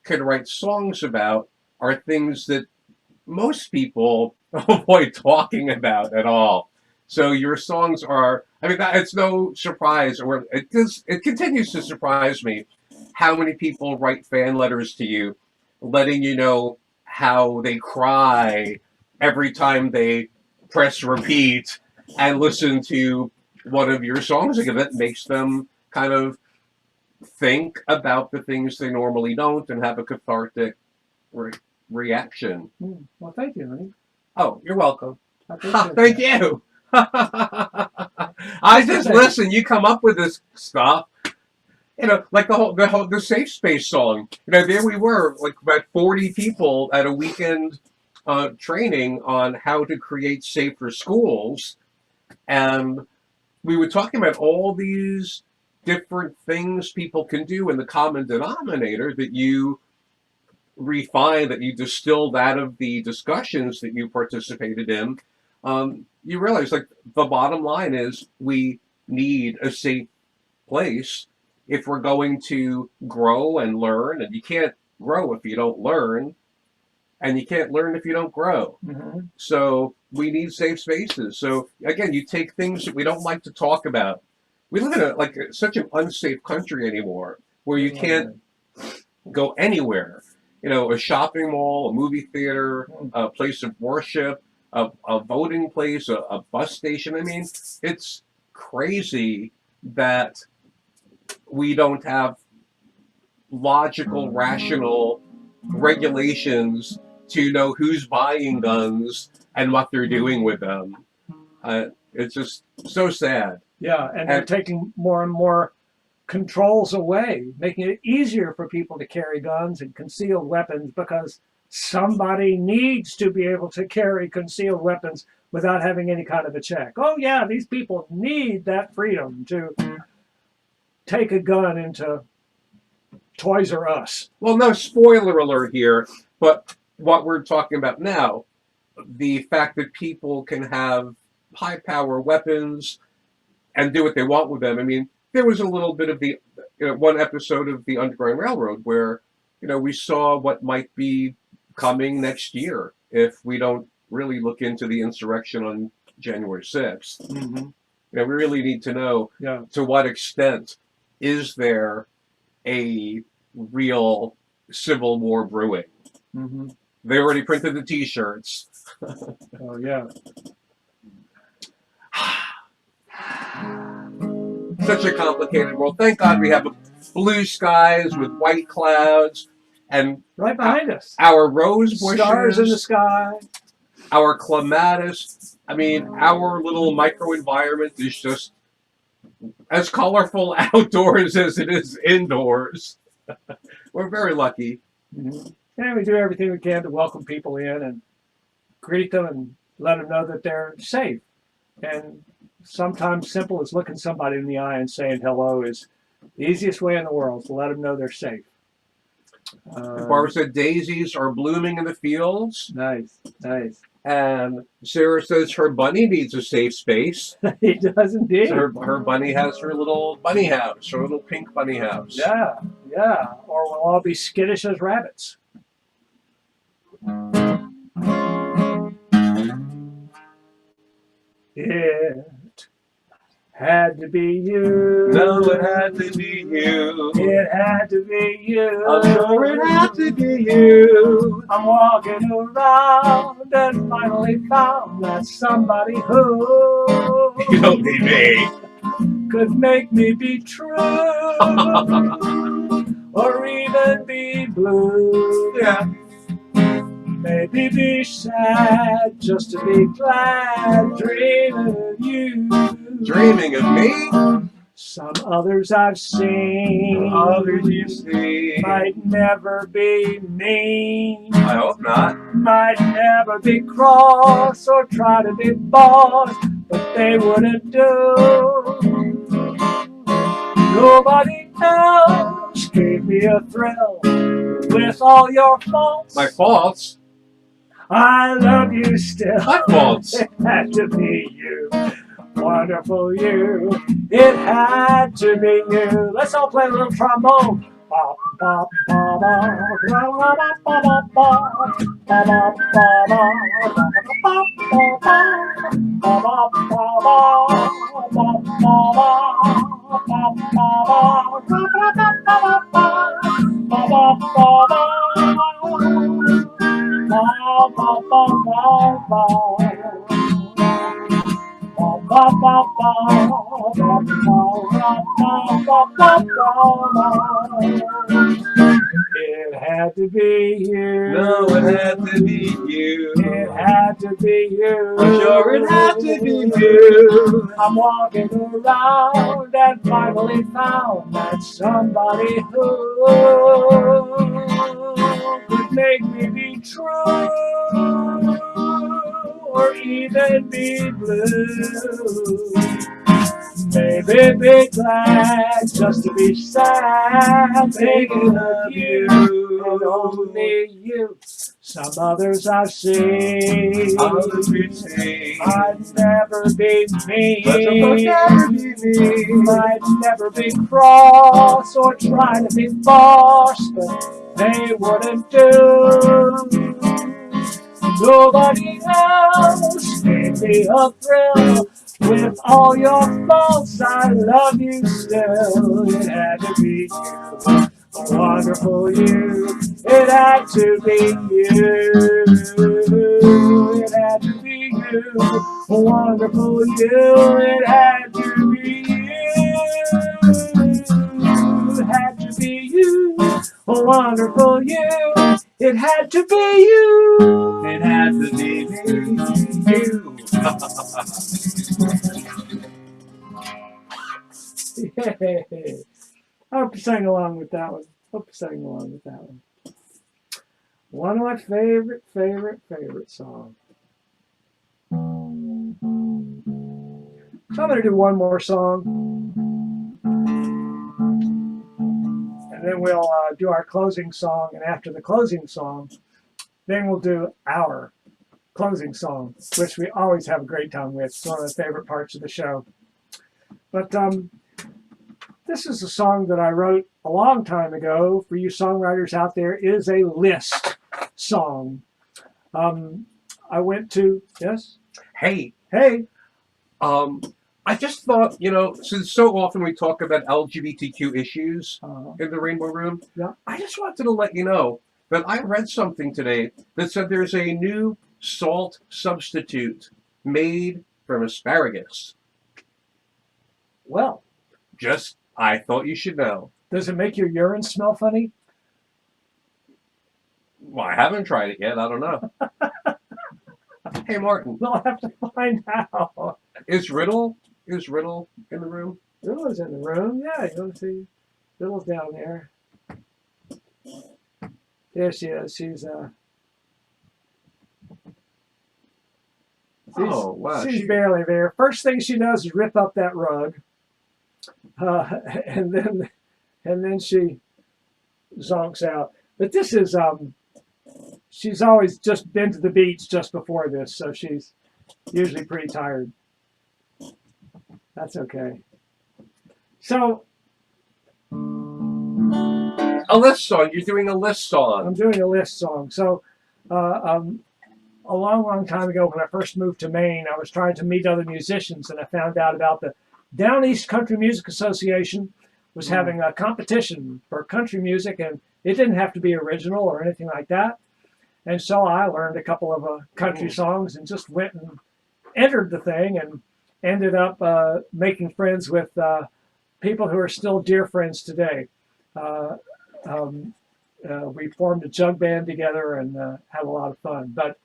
could write songs about are things that most people avoid talking about at all. So your songs are, I mean, it's no surprise, or it continues to surprise me how many people write fan letters to you, letting you know how they cry every time they press repeat and listen to one of your songs again. That makes them kind of think about the things they normally don't and have a cathartic reaction. Well, thank you, honey. Oh, you're welcome. Thank you. I just listen. You come up with this stuff, like the safe space song. There we were, about 40 people at a weekend training on how to create safer schools, and we were talking about all these different things people can do, and the common denominator that you refine, that you distilled out of the discussions that you participated in. You realize, like, the bottom line is we need a safe place if we're going to grow and learn, and you can't grow if you don't learn, and you can't learn if you don't grow. Mm-hmm. So we need safe spaces. So again, you take things that we don't like to talk about. We live in such an unsafe country anymore, where you can't go anywhere. You know, a shopping mall, a movie theater, a place of worship, a voting place, a bus station. I mean, it's crazy that we don't have logical, rational regulations to know who's buying guns and what they're doing with them. It's just so sad. Yeah, and they're taking more and more controls away, making it easier for people to carry guns and concealed weapons, because somebody needs to be able to carry concealed weapons without having any kind of a check. Oh yeah, these people need that freedom to take a gun into Toys R Us. Well, no spoiler alert here, but what we're talking about now, the fact that people can have high power weapons and do what they want with them. I mean, there was a little bit of the one episode of the Underground Railroad where we saw what might be coming next year if we don't really look into the insurrection on January 6th. Mm-hmm. We really need to know to what extent is there a real civil war brewing. Mm-hmm. They already printed the T-shirts. Oh yeah. Such a complicated world. Thank God we have blue skies with white clouds and right behind us. Our rose bushes, stars in the sky, our clematis. I mean, our little microenvironment is just as colorful outdoors as it is indoors. We're very lucky. Mm-hmm. And we do everything we can to welcome people in and greet them and let them know that they're safe. And sometimes simple as looking somebody in the eye and saying hello is the easiest way in the world to let them know they're safe. Barbara said daisies are blooming in the fields. Nice, nice. And Sarah says her bunny needs a safe space. He does indeed. So her bunny has her little bunny house, her little pink bunny house. Yeah, yeah. Or we'll all be skittish as rabbits. It had to be you. No, it had to be you. It had to be you. I'm sure it had to be you. I'm walking around and finally found that somebody who You don't need me. could make me be true or even be blue. Yeah. Maybe be sad just to be glad, dreaming of you. Dreaming of me? Some others I've seen, Others you see. might never be mean, I hope not. might never be cross or try to be boss, but they wouldn't do. Nobody else gave me a thrill with all your faults. My faults? I love you still. My faults? It had to be you. Wonderful you. It had to be you. Let's all play a little trombone. Bop, bop, bop, bop, bop, bop, bop, bop, bop, It had to be you. No, it had to be you. It had to be you. I'm sure it had to be you. I'm walking around and finally found that somebody who could make me be true or even be blue. Maybe be glad just to be sad, thinking of you and only you. Some others I've seen, I'd never be me. I'd never be cross or try to be boss, but they wouldn't do. Nobody else gave me a thrill. With all your faults, I love you still. It had to be you, a wonderful you. It had to be you. It had to be you, a wonderful you. It had to be you. It had to be you, a wonderful you. It had to be you. It had to be you. Yay. I hope you sang along with that one. Hope you sang along with that one. One of my favorite songs. So I'm going to do one more song. And then we'll do our closing song. And after the closing song, then we'll do our closing song, which we always have a great time with. It's one of the favorite parts of the show. But this is a song that I wrote a long time ago for you songwriters out there. It is a list song. I went to, yes? Hey, Hey. I just thought, since so often we talk about LGBTQ issues in the Rainbow Room, Yeah. I just wanted to let you know that I read something today that said there's a new salt substitute made from asparagus. Well, I thought you should know. does it make your urine smell funny? Well, I haven't tried it yet. I don't know. Hey, Martin, We'll have to find out. is Riddle in the room? Riddle's in the room. Yeah, you want to see Riddle's down there. There she is. She's Oh, wow. She's barely there. First thing she does is rip up that rug, and then she zonks out. But this is she's always just been to the beach just before this, so she's usually pretty tired. That's okay. So A list song. You're doing a list song. I'm doing a list song. So a long time ago, when I first moved to Maine, I was trying to meet other musicians, and I found out about the Down East Country Music Association was having a competition for country music, and it didn't have to be original or anything like that. And so I learned a couple of country songs and just went and entered the thing and ended up making friends with people who are still dear friends today. We formed a jug band together and had a lot of fun. But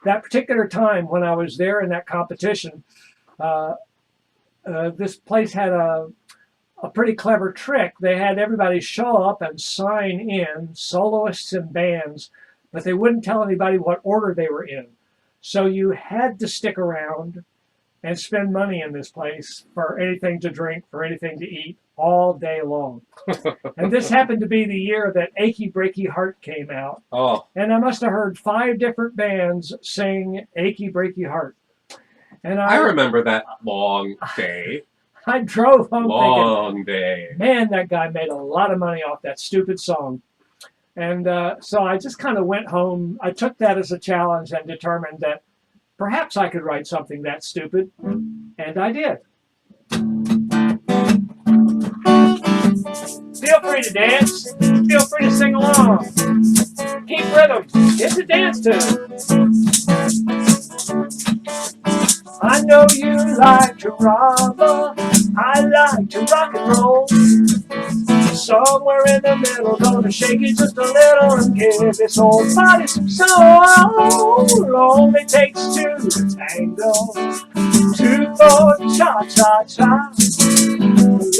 that particular time when I was there in that competition, this place had a pretty clever trick. They had everybody show up and sign in, soloists and bands, but they wouldn't tell anybody what order they were in. So you had to stick around and spend money in this place for anything to drink, for anything to eat, all day long. And this happened to be the year that Achy Breaky Heart came out. Oh, And I must have heard 5 different bands sing Achy Breaky Heart. And I remember that long day. I drove home Long day. thinking, man, that guy made a lot of money off that stupid song. And so I just kind of went home. I took that as a challenge and determined that perhaps I could write something that stupid. And I did. Feel free to dance. Feel free to sing along. Keep rhythm. It's a dance tune. I know you like to rumble. I like to rock and roll. Somewhere in the middle, gonna shake it just a little and give this whole body some soul. Only takes 2 to tango, 2 for cha-cha-cha.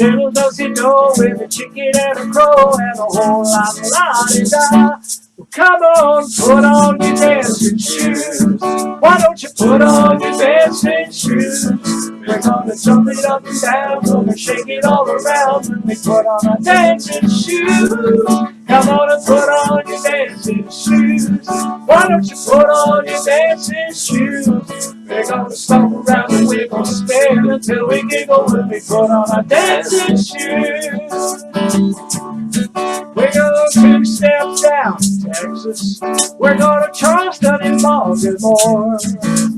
A little does-he-do with a chicken and a crow and a whole lot of la-di-da. Well, come on, put on your dancing shoes. Why don't you put on your dancing shoes? We're gonna jump it up and down, gonna shake it all around when we put on our dancing shoes. Come on and put on your dancing shoes. Why don't you put on your dancing shoes? We're gonna stomp around and we're gonna spin until we giggle when we put on our dancing shoes. We're gonna two-step down Texas. We're gonna Charleston and Baltimore.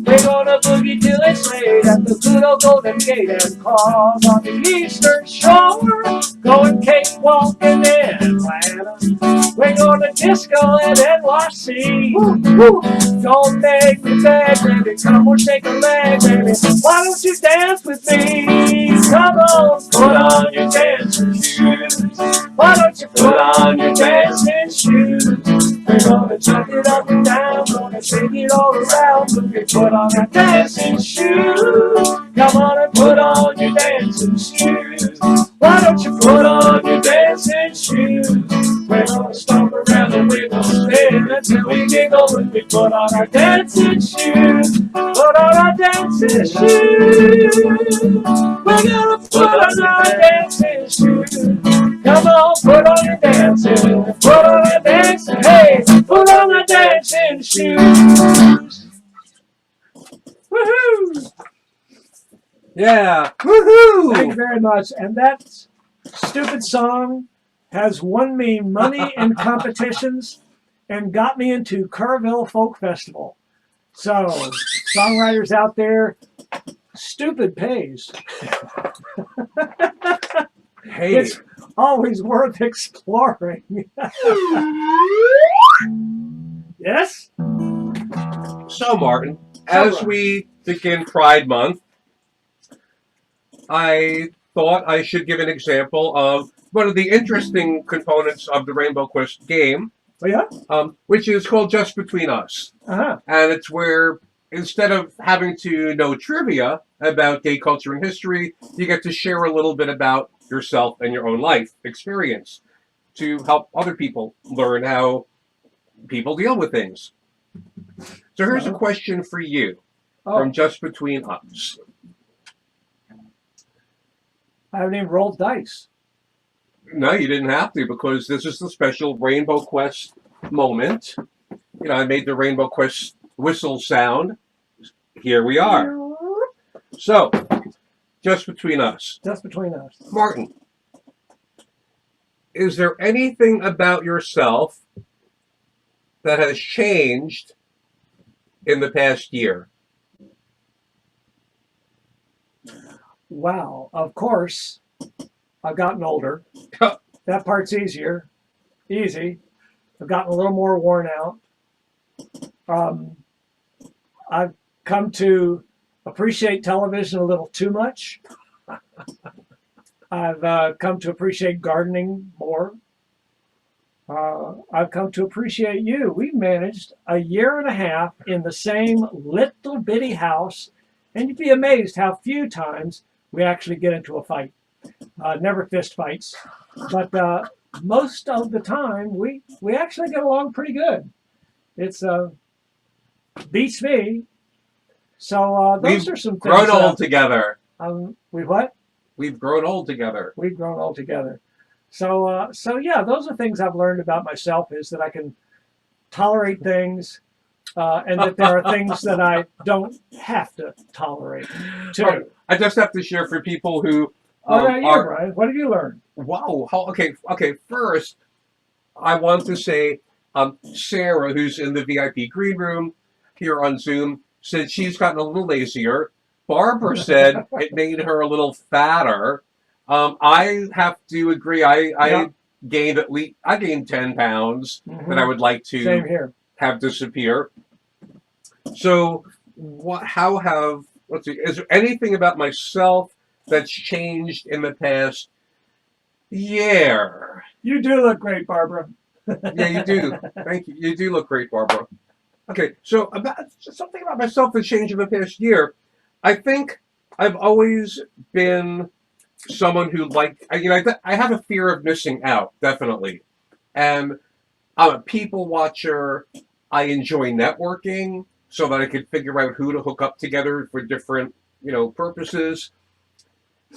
We're gonna boogie till it's late at the good old Golden Gate and Claws on the Eastern Shore. Going cakewalking in Atlanta. We're gonna disco at NYC. Don't make me beg, baby. Come on, shake a leg, baby. Why don't you dance with me? Come on, put on your dancing shoes. Why don't you put on your dancing shoes? We're gonna jump it up and down, gonna shake it all around. When we put on our dancing shoes. Come on and put on your dancing shoes. Why don't you put on your dancing shoes? We're gonna stomp around and we're gonna spin until we giggle when we put on our dancing shoes. Put on our dancing shoes. We're gonna put on our dancing shoes. Come on, put on your dancing, put on your dancing, hey, put on your dancing shoes. Woohoo! Yeah. Woohoo! Thank you very much. And that stupid song has won me money in competitions and got me into Kerrville Folk Festival. So, songwriters out there, stupid pays. Hey. It's always worth exploring. Yes? So, Martin, as we begin Pride Month, I thought I should give an example of one of the interesting components of the Rainbow Quest game, Oh, yeah? which is called Just Between Us. Uh-huh. And it's where, instead of having to know trivia about gay culture and history, you get to share a little bit about yourself and your own life experience to help other people learn how people deal with things. So here's a question for you from Just Between Us. I haven't even rolled dice. No, you didn't have to, because this is the special Rainbow Quest moment. You know, I made the Rainbow Quest whistle sound. Here we are. So, Just Between Us. Just between us. Martin, is there anything about yourself that has changed in the past year? Wow. Of course, I've gotten older. That part's easier. Easy. I've gotten a little more worn out. I've come to appreciate television a little too much. I've come to appreciate gardening more. I've come to appreciate you. We've managed a year and a half in the same little bitty house, and you'd be amazed how few times we actually get into a fight. Never fist fights, but most of the time we actually get along pretty good. It's beats me. So those are some things. Grown old together. We what? We've grown old together. We've grown old together. So yeah, those are things I've learned about myself, is that I can tolerate things, and that there are things that I don't have to tolerate too. I just have to share for people who What about you, Brian? What have you learned? Wow. Okay. First, I want to say, Sarah, who's in the VIP green room here on Zoom, said she's gotten a little lazier. Barbara said it made her a little fatter. I have to agree. I gained 10 pounds that I would like Same to here. have disappear. So, is there anything about myself that's changed in the past year? You do look great, Barbara. Yeah, you do. Thank you. You do look great, Barbara. Okay, so something about myself that's changed in the past year. I think I've always been someone who I have a fear of missing out, definitely. And I'm a people watcher. I enjoy networking so that I could figure out who to hook up together for different purposes.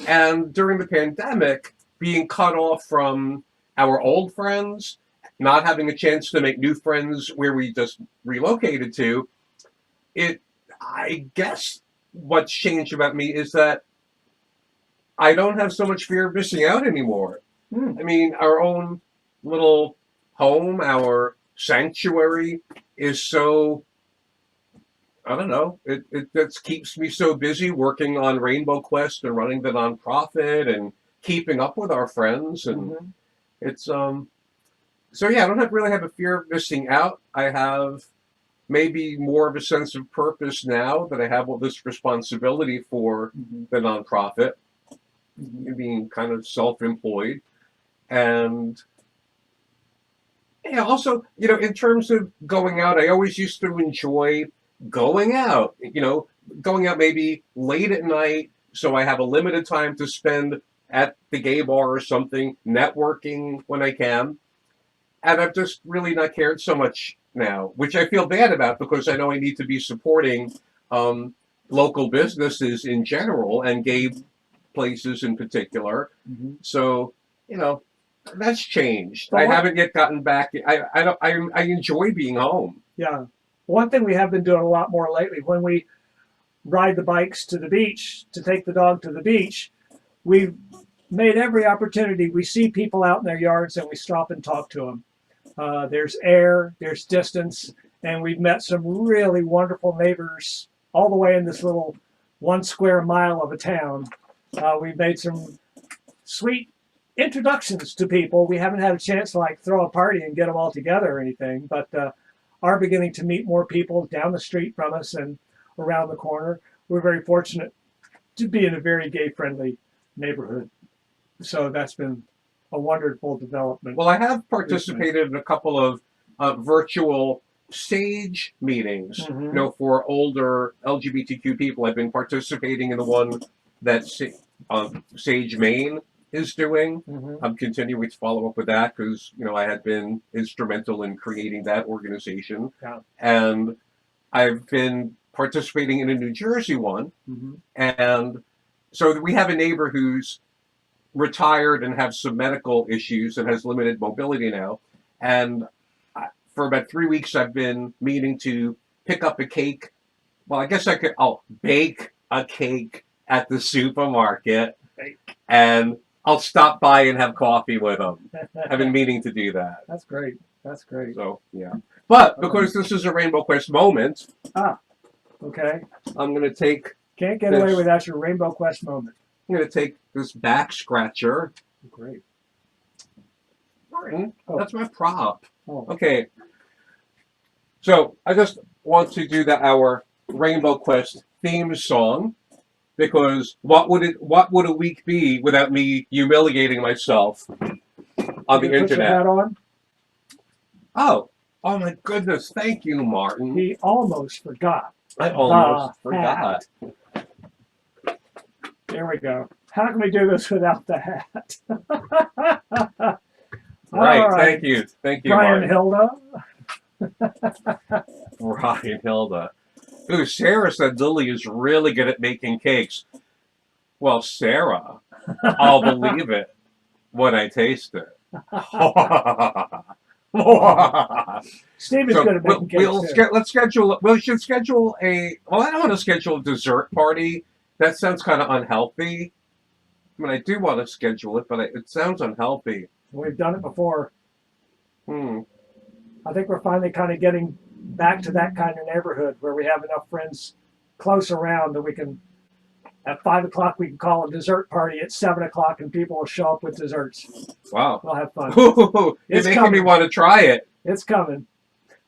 And during the pandemic, being cut off from our old friends, not having a chance to make new friends where we just relocated to, I guess what's changed about me is that I don't have so much fear of missing out anymore. I mean, our own little home, our sanctuary is so, I don't know, it just keeps me so busy working on Rainbow Quest and running the nonprofit and keeping up with our friends. And it's, so yeah, I don't really have a fear of missing out. I have maybe more of a sense of purpose now that I have all this responsibility for the nonprofit, being kind of self-employed. And yeah, also, in terms of going out, I always used to enjoy going out, going out maybe late at night, so I have a limited time to spend at the gay bar or something, networking when I can. And I've just really not cared so much now, which I feel bad about because I know I need to be supporting local businesses in general and gay places in particular. So, that's changed. I haven't yet gotten back. I enjoy being home. Yeah. One thing we have been doing a lot more lately, when we ride the bikes to the beach, to take the dog to the beach, we've made every opportunity. We see people out in their yards and we stop and talk to them. There's air, there's distance, and we've met some really wonderful neighbors all the way in this little 1 square mile of a town. We've made some sweet introductions to people. We haven't had a chance to throw a party and get them all together or anything, but are beginning to meet more people down the street from us and around the corner. We're very fortunate to be in a very gay-friendly neighborhood. So that's been a wonderful development. Well, I have participated in a couple of virtual SAGE meetings, for older LGBTQ people. I've been participating in the one that SAGE Maine is doing. I'm continuing to follow up with that because, I had been instrumental in creating that organization. Yeah. And I've been participating in a New Jersey one. And so we have a neighbor who's retired and has some medical issues and has limited mobility now. And for about 3 weeks, I've been meaning to pick up a cake. Well, I guess I'll bake a cake at the supermarket. And I'll stop by and have coffee with them. I've been meaning to do that. That's great. That's great. So, yeah. But because this is a Rainbow Quest moment. Okay. I'm going to take. Can't get away without your Rainbow Quest moment. I'm going to take this back scratcher. Great. That's my prop. Oh. Okay. So I just want to do our Rainbow Quest theme song. Because what would a week be without me humiliating myself on the internet? Put your hat on? Oh my goodness! Thank you, Martin. He almost forgot. I almost forgot. There we go. How can we do this without the hat? Right. Thank you, Brian Martin. Hilda. Brian Hilda. Ooh, Sarah said Lily is really good at making cakes. Well, Sarah, I'll believe it when I taste it. Steve is good at making cakes. Let's schedule. We should schedule a. Well, I don't want to schedule a dessert party. That sounds kind of unhealthy. I mean, I do want to schedule it, but it sounds unhealthy. We've done it before. I think we're finally kind of getting back to that kind of neighborhood where we have enough friends close around that we can, at 5 o'clock, we can call a dessert party at 7 o'clock and people will show up with desserts. Wow. We'll have fun. It's making me want to try it. It's coming.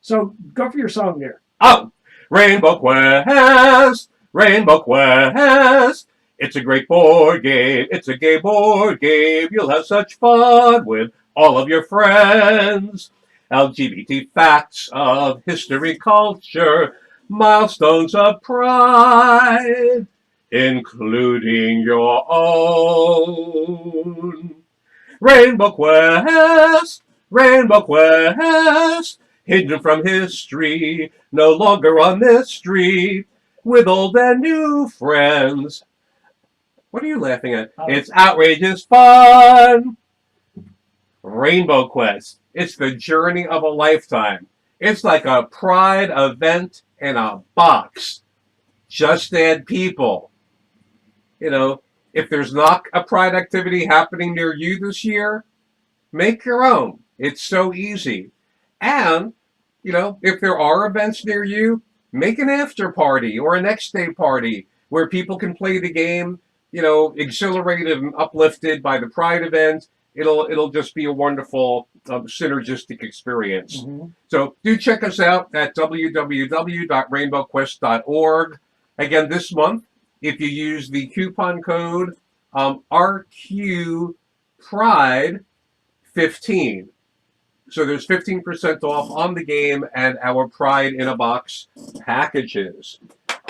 So go for your song there. Oh, Rainbow Quest, Rainbow Quest. It's a great board game. It's a gay board game. You'll have such fun with all of your friends. LGBT facts of history, culture, milestones of pride, including your own. Rainbow Quest, Rainbow Quest, hidden from history, no longer a mystery. with old and new friends. What are you laughing at? Oh. It's outrageous fun. Rainbow Quest. It's the journey of a lifetime. It's like a pride event in a box. Just add people. You know, if there's not a pride activity happening near you this year, make your own. It's so easy. And, you know, if there are events near you, make an after party or a next day party where people can play the game, you know, exhilarated and uplifted by the pride event. It'll just be a wonderful synergistic experience. Mm-hmm. So do check us out at www.rainbowquest.org. Again, this month, if you use the coupon code RQPride15, so there's 15% off on the game and our Pride in a Box packages.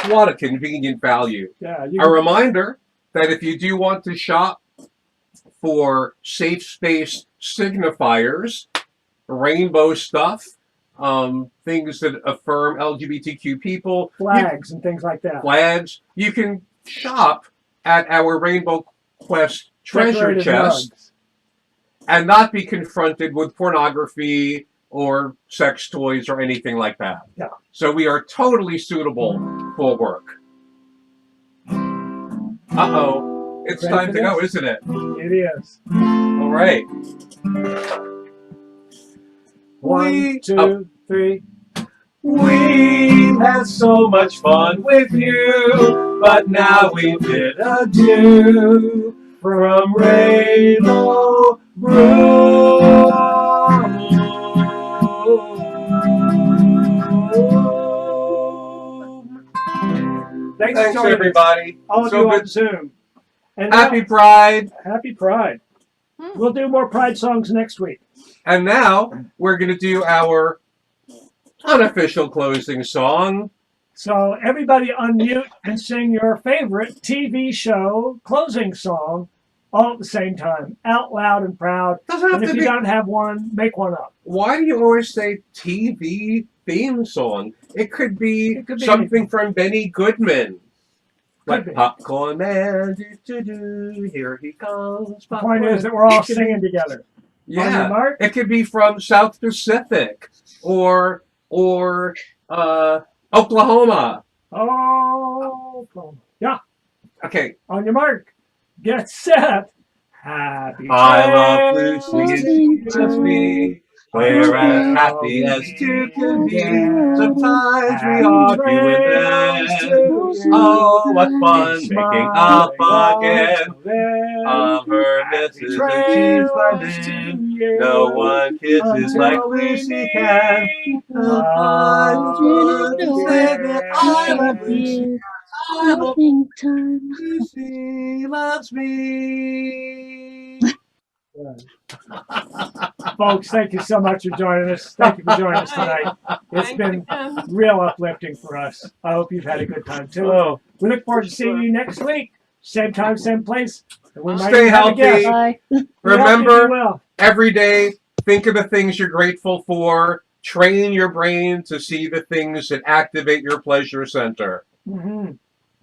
What a convenient value. Yeah. A reminder that if you do want to shop for safe space signifiers, rainbow stuff, things that affirm LGBTQ people, flags and things like that. Flags, you can shop at our Rainbow Quest treasure Decorated chest mugs. and not be confronted with pornography or sex toys or anything like that. Yeah. So we are totally suitable for work. Uh-oh. It's Ready time for to go, this? isn't it? It is. All right. 1, 2, 3. We've had so much fun with you, but now we bid adieu from Rainbow Room. Thanks Thanks, for joining us. everybody. All of So you on good. Zoom. And Happy now, Pride. happy Pride. We'll do more Pride songs next week. And now we're going to do our unofficial closing song. So everybody unmute and sing your favorite TV show closing song all at the same time, out loud and proud. Doesn't have And if to you be. don't have one, make one up. Why do you always say TV theme song? It could be, It could be something anything. from Benny Goodman. Like be. Popcorn Man, do, here he comes. The point is that we're all singing together. On your Yeah, mark. it could be from South Pacific or Oklahoma. Oh, yeah. Okay, On your mark. Get set. Happy I love Lucy Lucy. and she loves me. We're as happy as two can be. Sometimes we argue with them. Oh, what fun making up again. Her misses and she's learning. No one kisses like Lucy can. I love Lucy. I love Lucy loves me. Folks, thank you so much for joining us. Thank you for joining us tonight. It's been real uplifting for us. I hope you've had a good time too. Oh, We look forward to seeing you next week. Same time, same place. And we might Stay even have a healthy. guest. Bye. We hope you do remember, well. every day, think of the things you're grateful for. Train your brain to see the things that activate your pleasure center. Mm-hmm.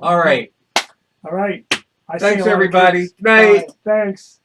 All right. All right. I see Thanks, a lot of everybody. kids. Night. Bye. Thanks.